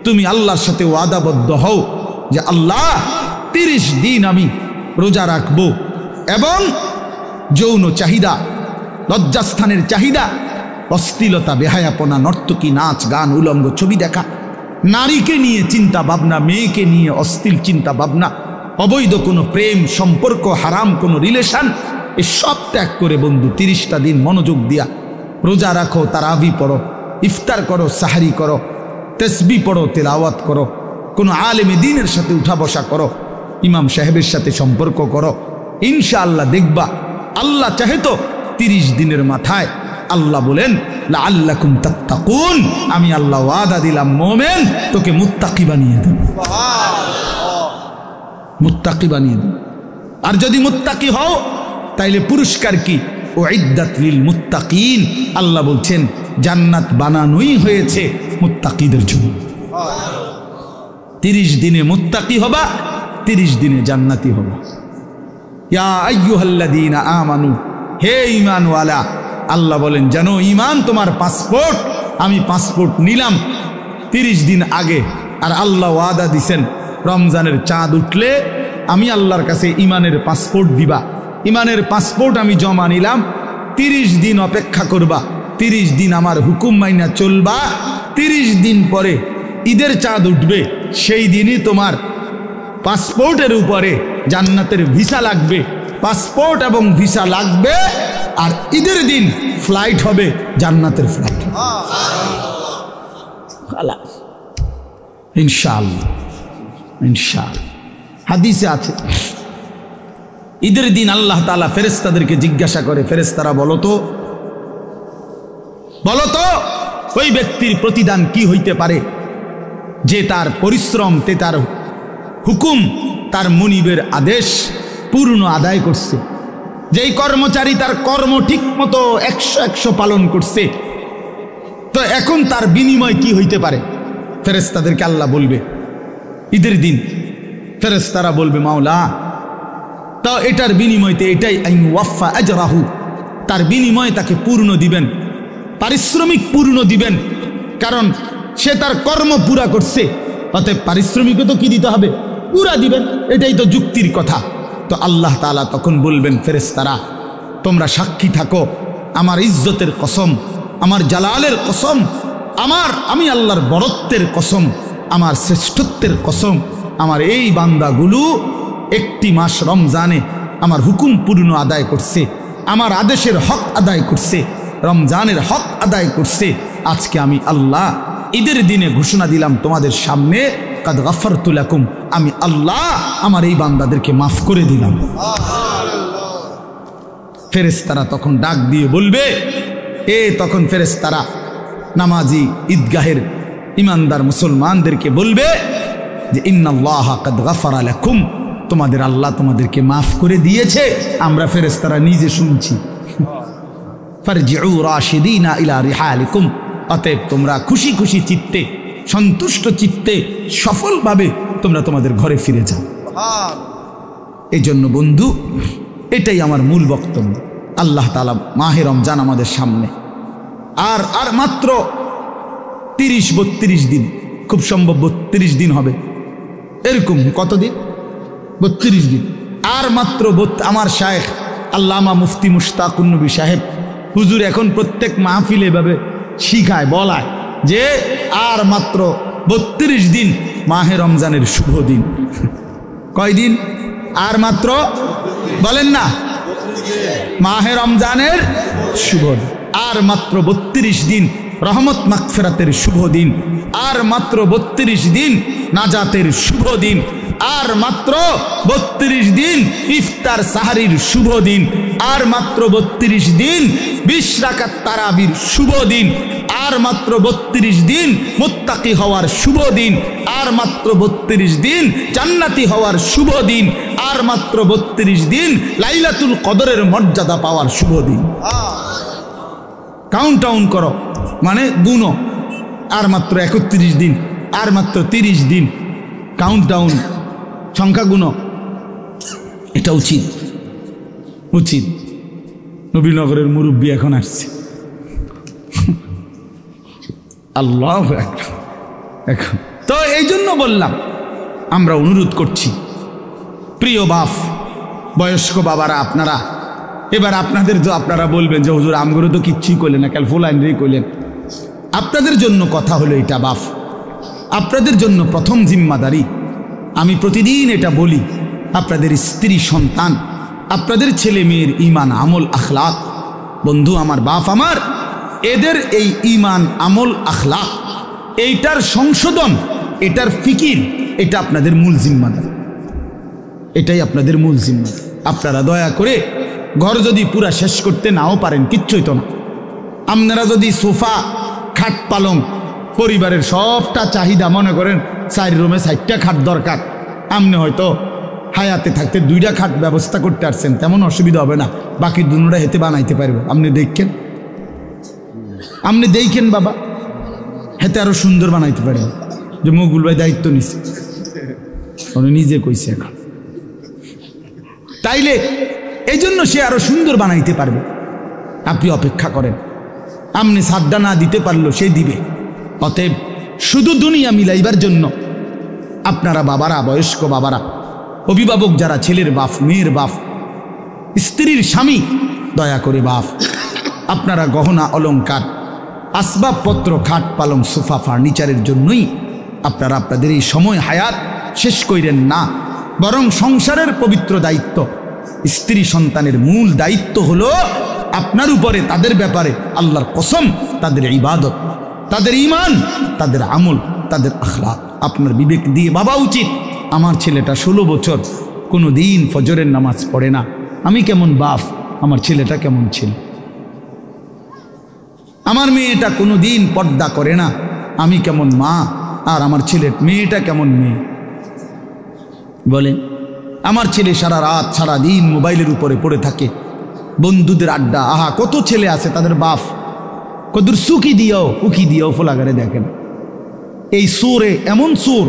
তুমি আল্লাহর সাথে ওয়াদাবদ্ধ হও যে আল্লাহ 30 দিন আমি রোজা রাখবো, এবং যৌন চাহিদা, লজ্জাস্থানের চাহিদা, অশ্লীলতা, বেহায়াপনা, নর্তকী, নাচ গান, উলঙ্গ ছবি দেখা, নারীকে নিয়ে চিন্তা ভাবনা, মেয়েকে নিয়ে অশ্লীল চিন্তা ভাবনা, অবৈধ কোনো প্রেম সম্পর্ক, হারাম কোনো রিলেশন, এ সব ত্যাগ করে বন্ধু 30টা দিন মনোযোগ দিয়া রোজা রাখো, তারাবি পড়ো, ইফতার করো, সাহারি করো, তসবিহ পড়ো, তেলাওয়াত করো, কোনো আলেমে দ্বীনের সাথে উঠা বসা করো, ইমাম সাহেবের সাথে সম্পর্ক করো, ইনশাআল্লাহ দেখবা আল্লাহ চাহে তো 30 দিনের মাথায় আল্লাহ বলেন লাআল্লাকুম তাত্তাকুন, আমি আল্লাহ ওয়াদা দিলাম মোমেন তোকে মুত্তাকি বানিয়ে দেব, মুত্তাকি বানিয়ে দেব। আর যদি মুত্তাকি হও তাইলে পুরস্কার কি? উইদ্দাত লিল মুত্তাকিন, আল্লাহ বলছেন জান্নাত বানানোই হয়েছে মুত্তাকিদের জন্য। 30 দিনে মুত্তাকি হবা, 30 দিনে জান্নাতি হবা। ইয়া আইয়ুহাল্লাযীনা আমানু, হে ঈমানওয়ালা, আল্লাহ বলেন জানো ঈমান তোমার পাসপোর্ট, আমি পাসপোর্ট নিলাম 30 দিন আগে, আর আল্লাহ ওয়াদা দিছেন রমজানের চাঁদ উঠলে আমি আল্লাহর কাছে ঈমানের পাসপোর্ট দিবা, ঈমানের পাসপোর্ট আমি জমা নিলাম, 30 দিন অপেক্ষা করবা, 30 দিন আমার হুকুম মাইনা চলবা, 30 দিন পরে ঈদের চাঁদ উঠবে, সেই দিনই তোমার পাসপোর্টের উপরে জান্নাতের ভিসা লাগবে, পাসপোর্ট এবং ভিসা লাগবে, আর ঈদের দিন ফ্লাইট হবে, জান্নাতের ফ্লাইট, ইনশাআল্লাহ, ইনশাআল্লাহ। হাদিসে আছে ঈদের দিন আল্লাহ তাআলা ফেরেশতাদেরকে জিজ্ঞাসা করে, ফেরেশতারা বলো তো ওই ব্যক্তির প্রতিদান কি হইতে পারে যে তার পরিশ্রম, তার হুকুম, তার মুনিবের আদেশ পূর্ণ আদায় করছে, যেই কর্মচারী তার কর্ম ঠিক মতো 100 পালন করছে, তো এখন তার বিনিময় কি হইতে পারে? ফেরেশতাদেরকে আল্লাহ বলবে ঈদের দিন, ফেরেশতারা বলবে মাওলা তো এটার বিনিময়তে এটাই আইন ওয়াফা আজরাহু, তার বিনিময়ে তাকে পূর্ণ দিবেন, পারিশ্রমিক পূর্ণ দিবেন, কারণ সে তার কর্ম পুরা করছে, অতএব পারিশ্রমিকও তো কি দিতে হবে, পুরা দিবেন, এটাই তো যুক্তির কথা। তো আল্লাহ তাআলা তখন বলবেন ফেরেশতারা তোমরা সাক্ষী থাকো, আমার ইজ্জতের কসম, আমার জালালের কসম, আমি আল্লাহর বরত্বের কসম, আমার শ্রেষ্ঠত্বের কসম, আমার এই বান্দাগুলো 1টি মাস রমজানে আমার হুকুম পূর্ণ আদায় করছে, আমার আদেশের হক আদায় করছে, রমজানের হক আদায় করছে, আজকে আমি আল্লাহ ঈদের দিনে ঘোষণা দিলাম তোমাদের সামনে, কাদ গাফারতু লাকুম, আমি আল্লাহ আমার এই বান্দাদেরকে মাফ করে দিলাম। ফেরেশতারা তখন ডাক দিয়ে বলবে, তখন ফেরেশতারা নামাজি ঈদগাহের ইমানদার মুসলমানদেরকে বলবে যে ইন্নাল্লাহ কাদ গাফারা লাকুম, তোমাদের আল্লাহ তোমাদেরকে মাফ করে দিয়েছে। আমরা ফেরেশতারা নিজে শুনছি। ফারজিউ রাশিদিনা ইলা রিহালিকুম, অতএব তোমরা খুশি খুশি চিত্তে, সন্তুষ্ট চিত্তে, সফলভাবে তোমরা তোমাদের ঘরে ফিরে যাও। এই জন্য বন্ধু, এটাই আমার মূল বক্তব্য। আল্লাহ তাআলা মাহে রমজান আমাদের সামনে, আর মাত্র 30-32 দিন, খুব সম্ভব 32 দিন হবে, এরকম কতদিন, 32 দিন। আর মাত্র আমার শায়েখ আল্লামা মুফতি মুশতাকুন নবী সাহেব হুজুর এখন প্রত্যেক মাহফিলে এভাবে শিখায়, বলায় যে আর মাত্র 32 দিন মাহে রমজানের শুভ দিন। কয়দিন? আর মাত্র, বলেন না, মাহে রমজানের শুভ দিন। আর মাত্র 32 দিন রহমত মাগফিরাতের শুভ দিন। আর মাত্র 32 দিন নাজাতের শুভ দিন। আর মাত্র 32 দিন ইফতার সাহারির শুভ দিন। আর মাত্র 32 দিন 20 রাকাত তারাবির শুভ দিন। আর মাত্র 32 দিন মুত্তাকি হওয়ার শুভ দিন। আর মাত্র 32 দিন জান্নাতি হওয়ার শুভ দিন। আর মাত্র 32 দিন লাইলাতুল কদরের মর্যাদা পাওয়ার শুভ দিন। কাউন্ট ডাউন করো, মানে গুনো। আর মাত্র 31 দিন, আর মাত্র 30 দিন, কাউন্ট ডাউন, সংখ্যা গুনো। এটা উচিত, উচিত। নবীনগরের মুরব্বী এখন আসছে, আল্লাহু আকবার। এখন তো এই জন্য বললাম, আমরা অনুরোধ করছি, প্রিয় বাপ, বয়স্ক বাবারা, আপনারা এবার আপনাদের, যে আপনারা বলবেন যে হুজুর আমগুলো তো কিচ্ছুই করলেন না, কাল ফুল আইনরেই করলেন। আপনাদের জন্য কথা হলো এটা বাপ, আপনাদের জন্য প্রথম জিম্মাদারি। আমি প্রতিদিন এটা বলি, আপনাদের স্ত্রী সন্তান, আপনাদের ছেলে মেয়ের ঈমান আমল আখলাক, বন্ধু আমার, বাপ আমার, এদের এই ঈমান আমল আখলাক, এইটার সংশোধন, এটার ফিকির, এটা আপনাদের মূল জিম্মাদারি। এটাই আপনাদের মূল জিম্মাদারি। আপনারা দয়া করে ঘর যদি পুরা শেষ করতে নাও পারেন, কিচ্ছুই তো না, আপনারা যদি সোফা, খাট, পালং, পরিবারের সবটা চাহিদা, মনে করেন 4 রুমে 4টা খাট দরকার, আপনি হয়তো হায়াতে থাকতে 2টা খাট ব্যবস্থা করতে পারছেন, তেমন অসুবিধা হবে না, বাকি দুটোটা হেতে বানাইতে পারবে। আপনি দেখেন বাবা, হেতে আরো সুন্দর বানাইতে পারবে। যে মকবুল ভাই দায়িত্ব নিছে, উনি নিজে কইছে এখন, তাইলে এই জন্য সে আরো সুন্দর বানাইতে পারবে। আপনি অপেক্ষা করেন, আপনি সাদ্দা না দিতে পারলো সে দিবে। অতএব শুধু দুনিয়া মিলাইবার জন্য আপনারা বাবারা, বয়স্ক বাবারা, অভিভাবক যারা, ছেলের বাপ, মেয়ের বাপ, স্ত্রীর স্বামী, দয়া করে বাপ, আপনারা গহনা অলংকার, আসবাবপত্র, খাট, পালং, সোফা, ফার্নিচারের জন্যই আপনারা আপনাদের এই সময় হায়াত শেষ করেন না, বরং সংসারের পবিত্র দায়িত্ব, স্ত্রী সন্তানের মূল দায়িত্ব হলো আপনার উপরে, তাদের ব্যাপারে আল্লাহর কসম, তাদের ইবাদত, তাদের ঈমান, তাদের আমল, তাদের আখলাক আপনার বিবেক দিয়ে ভাবা উচিত। আমার ছেলেটা 16 বছর কোনো দিন ফজরের নামাজ পড়ে না, আমি কেমন বাপ, আমার ছেলেটা কেমন ছেলে। আমার মেয়েটা কোনো দিন পর্দা করে না, আমি কেমন মা, আর আমার মেয়েটা কেমন মেয়ে। বলেন, আমার ছেলে সারা রাত সারা দিন মোবাইলের উপরে পড়ে থাকে, বন্ধুদের আড্ডা, আহা কত ছেলে আছে তাদের বাপ কদুর সুকি দিও উকি দিও ফোলাগারে দেখেন। এই সুরে এমন সুর,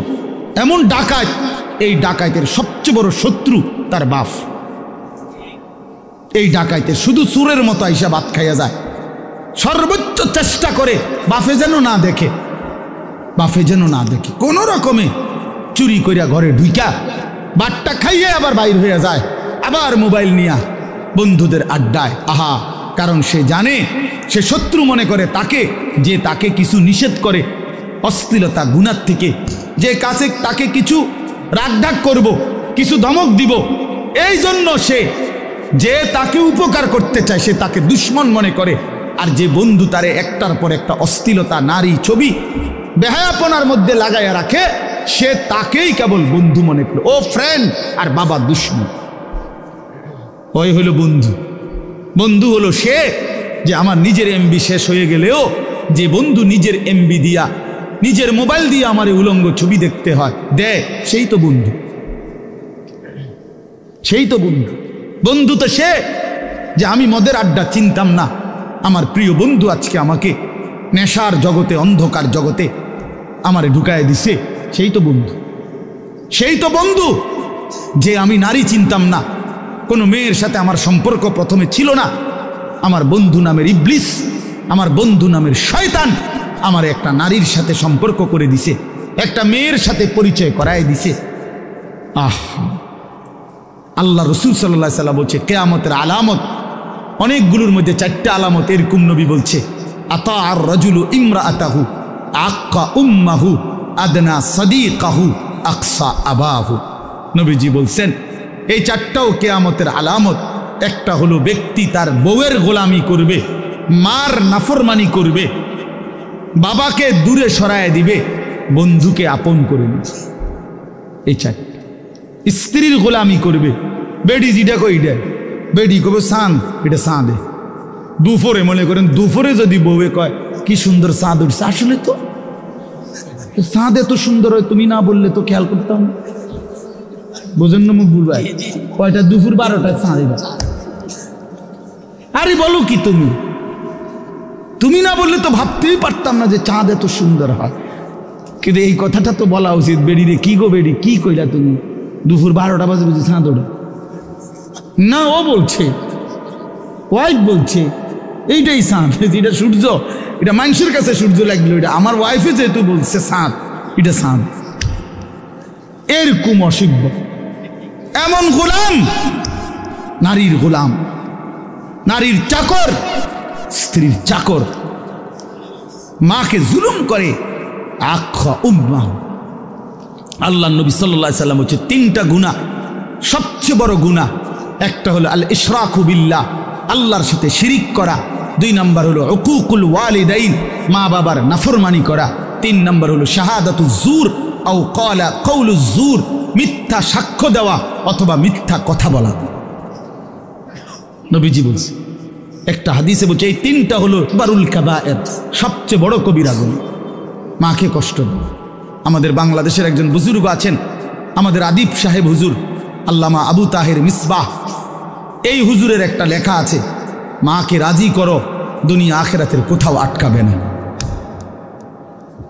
এমন ডাকাত, এই ডাকাতের সবচেয়ে বড় শত্রু তার বাপ। এই ডাকাইতে শুধু সুরের মতো আইসা ভাত খাইয়া যায়, সর্বোচ্চ চেষ্টা করে বাপে যেন না দেখে, বাপে যেন না দেখে, কোনো রকমে চুরি করিয়া ঘরে ঢুইকা বাটটা খাইয়ে আবার বাইর হইয়া যায়, আবার মোবাইল নিয়া বন্ধুদের আড্ডায়, আহা, কারণ সে জানে, সে শত্রু মনে করে তাকে, যে তাকে কিছু নিষেধ করে অশ্লীলতা গুনার থেকে, যে কাছে তাকে কিছু রাগঢাক করব, কিছু ধমক দিব, এই জন্য সে যে তাকে উপকার করতে চায় সে তাকে দুশ্মন মনে করে, আর যে বন্ধু তারে একটার পর একটা অশ্লীলতা, নারী, ছবি, বেহায়াপনার মধ্যে লাগাইয়া রাখে, সে তাকেই কেবল বন্ধু মনে করে। ও ফ্রেন্ড আর বাবা দুশ্মন। ওই হলো বন্ধু। বন্ধু হলো সে যে আমার নিজের এমবি শেষ হয়ে গেলেও যে বন্ধু নিজের এমবি দিয়া, নিজের মোবাইল দিয়ে আমার উলঙ্গ ছবি দেখতে হয় দেয়, সেই তো বন্ধু। সেই তো বন্ধু। বন্ধু তো সে যে আমি মদের আড্ডা চিনতাম না, আমার প্রিয় বন্ধু আজকে আমাকে নেশার জগতে, অন্ধকার জগতে আমারে ঢুকায় দিছে, সেই তো বন্ধু। সেই তো বন্ধু যে আমি নারী চিনতাম না, কোনো মেয়ের সাথে আমার সম্পর্ক প্রথমে ছিল না, আমার বন্ধু নামের ইবলিস, আমার বন্ধু নামের শয়তান আমার একটা নারীর সাথে সম্পর্ক করে দিছে, একটা মেয়ের সাথে পরিচয় করায় দিছে। আল্লাহ রসুল সাল্লাল্লাহু আলাইহি ওয়াসাল্লাম বলছে কিয়ামতের আলামত অনেকগুলোর মধ্যে 4টা আলামত এরকম নবী বলছে, আতা আর রাজুলু ইমরাআতাহু আক্কা উম্মাহু আদনা সাদিকাহু আকসা আবাহু। নবীজি বলছেন এই 4টাও কিয়ামতের আলামত। একটা হলো ব্যক্তি তার বউয়ের গোলামি করবে, মার নাফরমানি করবে, বাবাকে দূরে সরায় দিবে, বন্ধুকে আপন করে নিবে। এই 4। স্ত্রীর গোলামি করবে, বেডি যেটা কই দেয়, বেডি কবে চাঁদ, এটা চাঁদে। দুপুরে মনে করেন, দুপুরে যদি বউয়ে কয় কি সুন্দর চাঁদ উঠছে, আসলে তো চাঁদ এত সুন্দর হয়, তুমি না বললে তো খেয়াল করতাম। বোঝেন না মুখ ভাই? কয়টা দুপুর 12টায় চাঁদে। আরে বলো কি তুমি, তুমি না বললে তো ভাবতেই পারতাম না যে চাঁদ এত সুন্দর হয়। কিন্তু এই কথাটা তো বলা উচিত, বেডি রে, কি গো বেডি, কি কইলা তুমি, দুপুর 12টা বাজে বুঝি চাঁদ ওঠে না? ও বলছে, ওয়াইফ বলছে এইটাই চাঁদ, এটা সূর্য, এটা মানুষের কাছে সূর্য লাগলো, এটা আমার ওয়াইফে যেহেতু বলছে চাঁদ, এটা চাঁদ। এরকম অসভ্য, এমন গোলাম, নারীর গোলাম, নারীর চাকর, স্ত্রীর চাকর, মাকে জুলুম করে। আক্কা উম্মাহু। আল্লাহ নবী সাল্লাল্লাহু আলাইহি ওয়াসাল্লাম হচ্ছে 3টা গুনাহ, সবচেয়ে বড় গুনাহ। একটা হলো আল ইশরাকু বিল্লাহ, আল্লাহর সাথে শিরিক করা। 2 নম্বর হলো উকুকুল ওয়ালিদাইন, মা বাবার নাফরমানি করা। 3 নম্বর হলো শাহাদাতুজ জুর আও ক্বালা কাউলুজ জুর, মিথ্যা সাক্ষ্য দেওয়া অথবা মিথ্যা কথা বলা। নবীজি বলছে, একটা হাদিসে বলছে এই 3টা হলো বারুল কাবায়ের, সবচেয়ে বড় কবিরা গুনাহ। মাকে কষ্ট দেওয়া। আমাদের বাংলাদেশের একজন বুজুর্গ আছেন, আমাদের আদিব সাহেব হুজুর, আল্লামা আবু তাহের মিসবাহ, এই হুজুরের একটা লেখা আছে, মাকে রাজি করো, দুনিয়া আখেরাতের কোথাও আটকাবে না।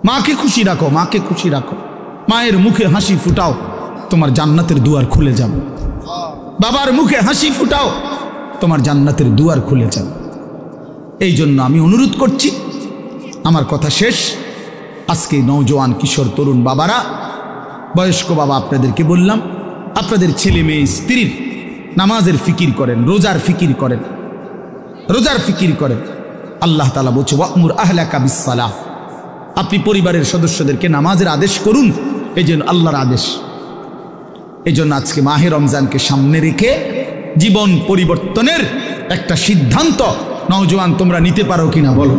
মাকে খুশি রাখো, মাকে খুশি রাখো, মায়ের মুখে হাসি ফুটাও, তোমার জান্নাতের দুয়ার খুলে যাবে। বাবার মুখে হাসি ফুটাও, তোমার জান্নাতের দুয়ার খুলে যাবে। এই জন্য আমি অনুরোধ করছি, আমার কথা শেষ। আজকে নওজোয়ান কিশোর তরুণ বাবারা, বয়স্ক বাবা, আপনাদেরকে বললাম, আপনাদের ছেলে মেয়ে স্ত্রীর নামাজের ফিকির করেন, রোজার ফিকির করেন, রোজার ফিকির করেন। আল্লাহ তাআলা বলছে ওয়া'মুর আহলাকা বিস-সালাহ, আপনি পরিবারের সদস্যদেরকে নামাজের আদেশ করুন। এই জন্য আল্লাহর আদেশ। এই জন্য আজকে মাহে রমজানকে সামনে রেখে জীবন পরিবর্তনের একটা সিদ্ধান্ত নওজোয়ান তোমরা নিতে পারো কিনা বলো?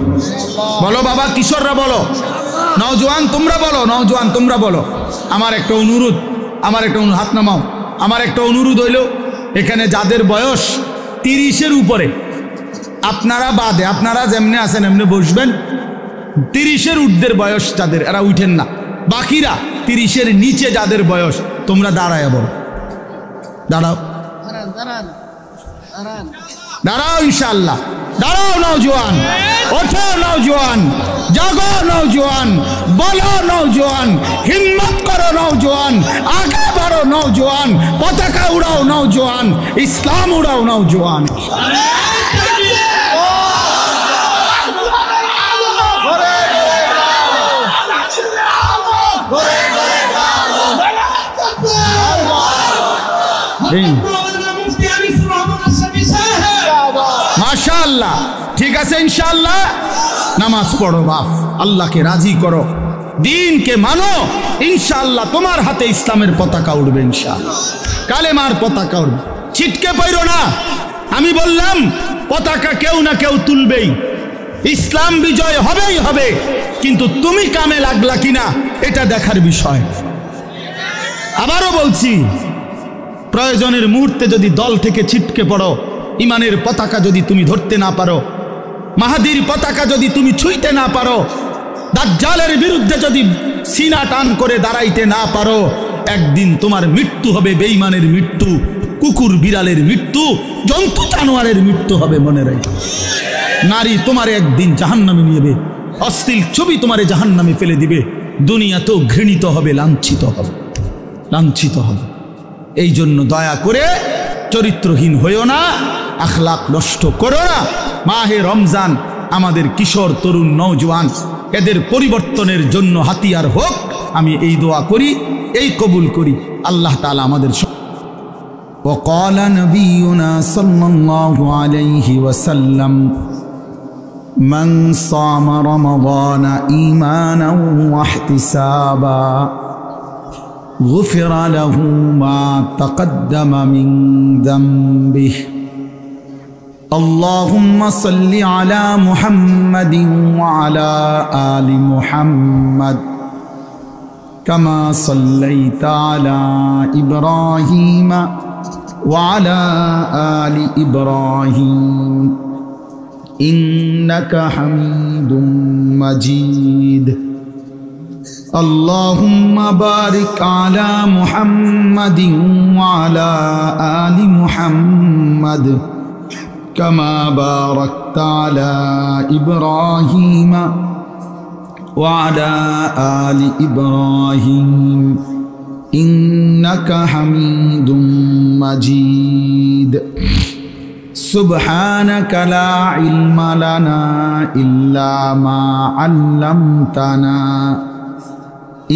বলো বাবা, কিশোররা বলো, নওজোয়ান তোমরা বলো, নওজোয়ান তোমরা বলো। আমার একটা অনুরোধ, হাত নামাও। আমার একটা অনুরোধ হইল, এখানে যাদের বয়স 30-এর উপরে, আপনারা বাদে, আপনারা যেমনি আছেন এমনি বসবেন। 30-এর ঊর্ধ্বের বয়স যাদের, এরা উঠেন না। বাকিরা 30-এর নিচে যাদের বয়স, তোমরা দাঁড়ায় বলো, দাঁড়াও, দাঁড়াও, ইনশাআল্লাহ দাঁড়াও। নওজোয়ান ওঠো, নওজোয়ান জাগো, নওজোয়ান বলো, নওজোয়ান হিম্মত করো, নওজোয়ান আগে বাড়ো, নওজোয়ান পতাকা উড়াও, নওজোয়ান ইসলাম উড়াও, নওজোয়ান। মাশাআল্লাহ, ঠিক আছে, ইনশাআল্লাহ নামাজ পড়ো বাপ, আল্লাহকে রাজি করো, দিনকে মানো, ইনশাআল্লাহ তোমার হাতে ইসলামের পতাকা উঠবে, ইনশাআল্লাহ কালেমার পতাকা উঠবে। ছিটকে পড়ো না, আমি বললাম পতাকা কেউ না কেউ তুলবেই, ইসলাম বিজয় হবেই হবে, কিন্তু তুমি কামে লাগলা কিনা এটা দেখার বিষয়। আবারও বলছি, প্রয়োজনের মুহূর্তে যদি দল থেকে ছিটকে পড়ো, ইমানের পতাকা যদি তুমি ধরতে না পারো, মাহাদির পতাকা যদি তুমি ছুঁইতে না পারো, দাজ্জালের বিরুদ্ধে যদি সিনা টান করে দাঁড়াইতে না পারো, একদিন তোমার মৃত্যু হবে বেঈমানের মৃত্যু, কুকুর বিড়ালের মৃত্যু, জন্তু জানোয়ারের মৃত্যু হবে। মনে রাখো, নারী তোমারে একদিন জাহান্নামে নিয়ে, অশ্লীল ছবি তোমারে জাহান্নামে ফেলে দিবে, দুনিয়াতেও ঘৃণিত হবে, লাঞ্ছিত হবে, লাঞ্ছিত হবে। এই জন্য দয়া করে চরিত্রহীন হইও না, আখলাক নষ্ট করো না। মাহে রমজান আমাদের কিশোর তরুণ নওজোয়ান এদের পরিবর্তনের জন্য হাতিয়ার হোক, আমি এই দোয়া করি, এই কবুল করি। আল্লাহ তাআলা আমাদের وقال نبينا صلى الله عليه وسلم من صام رمضان إيمانا واحتسابا غفر له ما تقدم من ذنبه اللهم صل على محمد وعلى آل محمد كما صليت على إبراهيم وعلى آل إبراهيم إنك حميد مجيد اللهم بارك على محمد وعلى آل محمد كما باركت على إبراهيم وعلى آل إبراهيم إنك حميد مجيد سبحانك لا علم لنا إلا ما علمتنا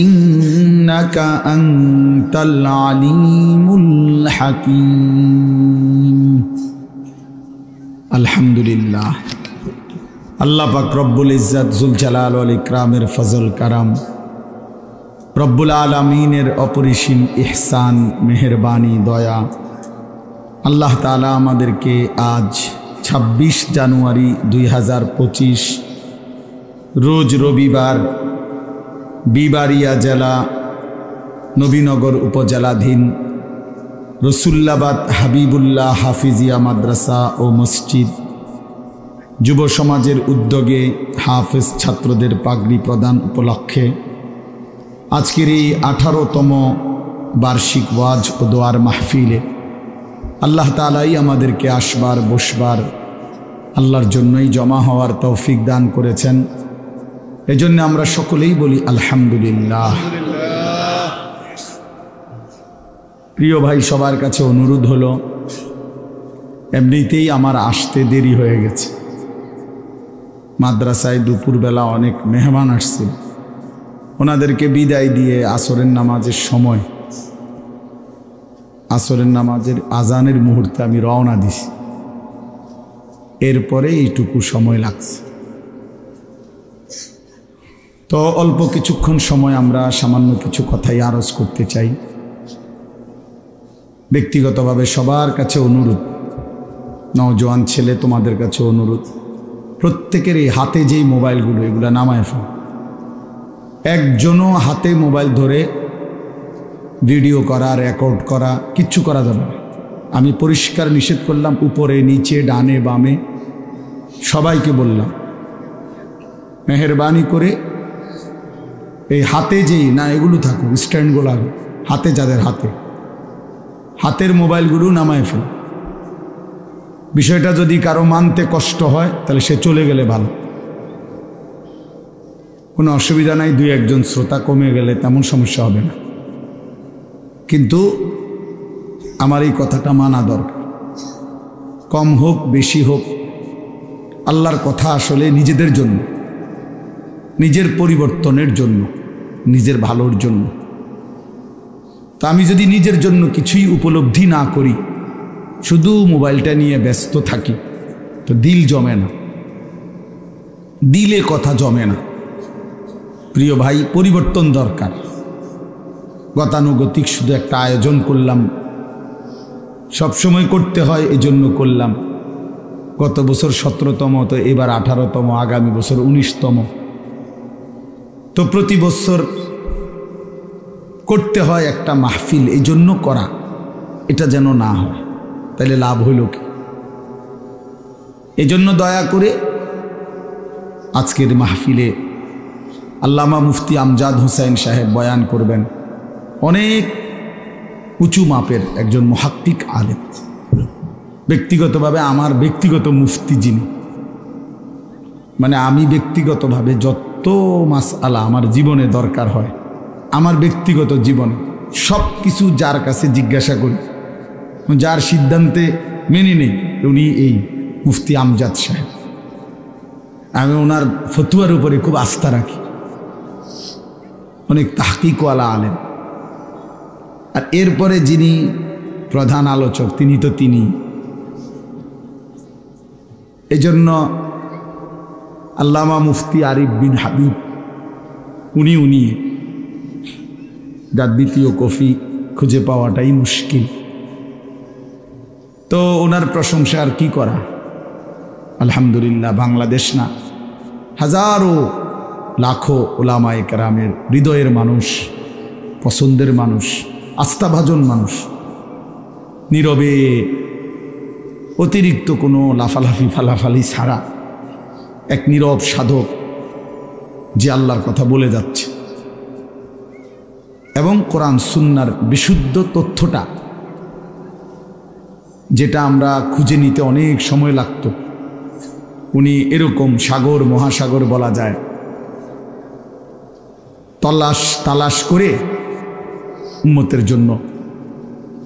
إنك أنت العليم الحكيم الحمد لله আল্লাহ পাক রব্বুল ইজ্জত জুল জালাল ওয়াল ইকরামের ফজল কারাম, রব্বুল আলামিনের অপরিসীম ইহসান, মেহেরবানি, দয়া, আল্লাহ তাআলা আমাদেরকে আজ 26 জানুয়ারি 2025 রোজ রবিবার বিবাড়িয়া জেলা নবীনগর উপজেলাধীন রসুল্লাবাদ হাবিবুল্লাহ হাফিজিয়া মাদ্রাসা ও মসজিদ যুব সমাজের উদ্যোগে হাফেজ ছাত্রদের পাগড়ি প্রদান উপলক্ষে আজকের এই 18তম বার্ষিক ওয়াজ ও দোয়ার মাহফিলে আল্লাহ তাআলাই আমাদেরকে আসবার বসবার আল্লাহর জন্যই জমা হওয়ার তৌফিক দান করেছেন। এজন্য আমরা সকলেই বলি আলহামদুলিল্লাহ। প্রিয় ভাই, সবার কাছে অনুরোধ হলো, এমনিতেই আমার আসতে দেরি হয়ে গেছে। মাদ্রাসায় দুপুরবেলা অনেক মেহমান আসছিল, ওনাদেরকে বিদায় দিয়ে আসরের নামাজের সময়, আসরের নামাজের আজানের মুহূর্তে আমি রওনা দিছি। এরপরে এইটুকু সময় লাগছে। তো অল্প কিছুক্ষণ সময় আমরা সামান্য কিছু কথাই আরজ করতে চাই। ব্যক্তিগতভাবে সবার কাছে অনুরোধ, নওজোয়ান ছেলে তোমাদের কাছে অনুরোধ, প্রত্যেকের এই হাতে যেই মোবাইলগুলো এগুলো নামায় ফেল। একজনও হাতে মোবাইল ধরে ভিডিও করা, রেকর্ড করা কিচ্ছু করা যাবে না। আমি পরিষ্কার নিষেধ করলাম, উপরে নিচে ডানে বামে সবাইকে বললাম, মেহেরবানি করে এই হাতে যেই না এগুলো থাকুক, স্ট্যান্ডগুলো হাতে, যাদের হাতের মোবাইলগুলো নামায় ফেল। বিষয়টা যদি কারো মানতে কষ্ট হয় তাহলে সে চলে গেলে ভালো, কোনো অসুবিধা নাই। 2-1 শ্রোতা কমে গেলে তেমন সমস্যা হবে না, কিন্তু আমার এই কথাটা মানা দরকার। কম হোক বেশি হোক, আল্লাহর কথা আসলে নিজেদের জন্য, নিজের পরিবর্তনের জন্য, নিজের ভালোর জন্য। তা আমি যদি নিজের জন্য কিছুই উপলব্ধি না করি, শুধু মোবাইলটা নিয়ে ব্যস্ত থাকি, তো দিল জমে না, দিলে কথা জমে না। প্রিয় ভাই, পরিবর্তন দরকার। গতানুগতিক শুধু একটা আয়োজন করলাম, সবসময় করতে হয় এজন্য করলাম, গত বছর 17তম, তো এবার 18তম, আগামী বছর 19তম। তো প্রতি বছর করতে হয় একটা মাহফিল, এই জন্য করা, এটা যেন না হয়, তাহলে লাভ হইল কি? এই জন্য দয়া করে আজকের মাহফিলে আল্লামা মুফতি আমজাদ হোসেন সাহেব বয়ান করবেন। অনেক উঁচু মাপের একজন মুহাক্কিক আলেম, ব্যক্তিগতভাবে আমার ব্যক্তিগত মুফতি যিনি, মানে আমি ব্যক্তিগতভাবে যত মাসআলা আমার জীবনে দরকার হয়, আমার ব্যক্তিগত জীবনে সব কিছু যার কাছে জিজ্ঞাসা করি, যার সিদ্ধান্তে মেনে নেই, উনি এই মুফতি আমজাদ সাহেব। আমি ওনার ফতুয়ার উপরে খুব আস্থা রাখি, অনেক তাহকিকওয়ালা আলেম। আর এরপরে যিনি প্রধান আলোচক, তিনি তো তিনি। এজন্য আল্লামা মুফতি আরিফ বিন হাবিব, উনি যার দ্বিতীয় কফি খুঁজে পাওয়াটাই মুশকিল। তো ওনার প্রশংসা আর কি করা। আলহামদুলিল্লাহ, বাংলাদেশ না, হাজারো লাখো ওলামায়ে কেরামের হৃদয়ের মানুষ, পছন্দের মানুষ, আস্থাভাজন মানুষ, নীরবে অতিরিক্ত কোনো লাফালাফি ফালাফালি ছাড়া এক নীরব সাধক যে আল্লাহর কথা বলে যাচ্ছে এবং কোরআন সুন্নাহর বিশুদ্ধ তথ্যটা, যেটা আমরা খুঁজে নিতে অনেক সময় লাগত, উনি এরকম সাগর মহাসাগর বলা যায় তালাশ করে উম্মতের জন্য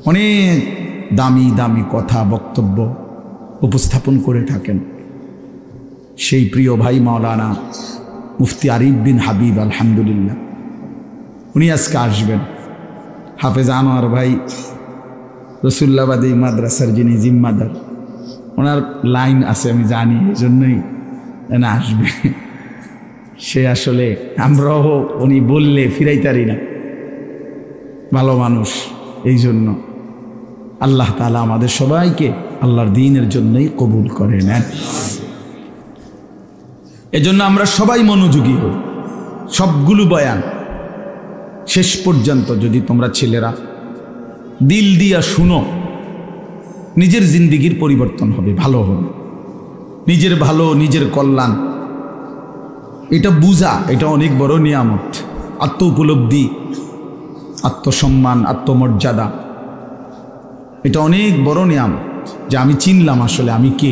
অনেক দামি দামি কথা বক্তব্য উপস্থাপন করে থাকেন। সেই প্রিয় ভাই মাওলানা মুফতি আরিফ বিন হাবিব, আলহামদুলিল্লাহ, উনি আজকে আসবেন। হাফেজ আনোয়ার ভাই রসুল্লাবাদী মাদ্রাসার যিনি জিম্মাদার, ওনার লাইন আছে আমি জানি, এই জন্যই না আসবে। সে আসলে আমরাও উনি বললে ফিরাইতারি না, ভালো মানুষ। এই জন্য আল্লাহ তাআলা আমাদের সবাইকে আল্লাহর দ্বীনের জন্যই কবুল করে নেন। এজন্য আমরা সবাই মনোযোগী হই। সবগুলো বয়ান শেষ পর্যন্ত যদি তোমরা ছেলেরা দিল দিয়া শুনো, নিজের জিন্দিগির পরিবর্তন হবে, ভালো হবে। নিজের ভালো, নিজের কল্যাণ, এটা বুঝা, এটা অনেক বড় নিয়ামত। আত্ম উপলব্ধি, আত্মসম্মান, আত্মমর্যাদা, এটা অনেক বড় নিয়ামত যে আমি চিনলাম আসলে আমি কে।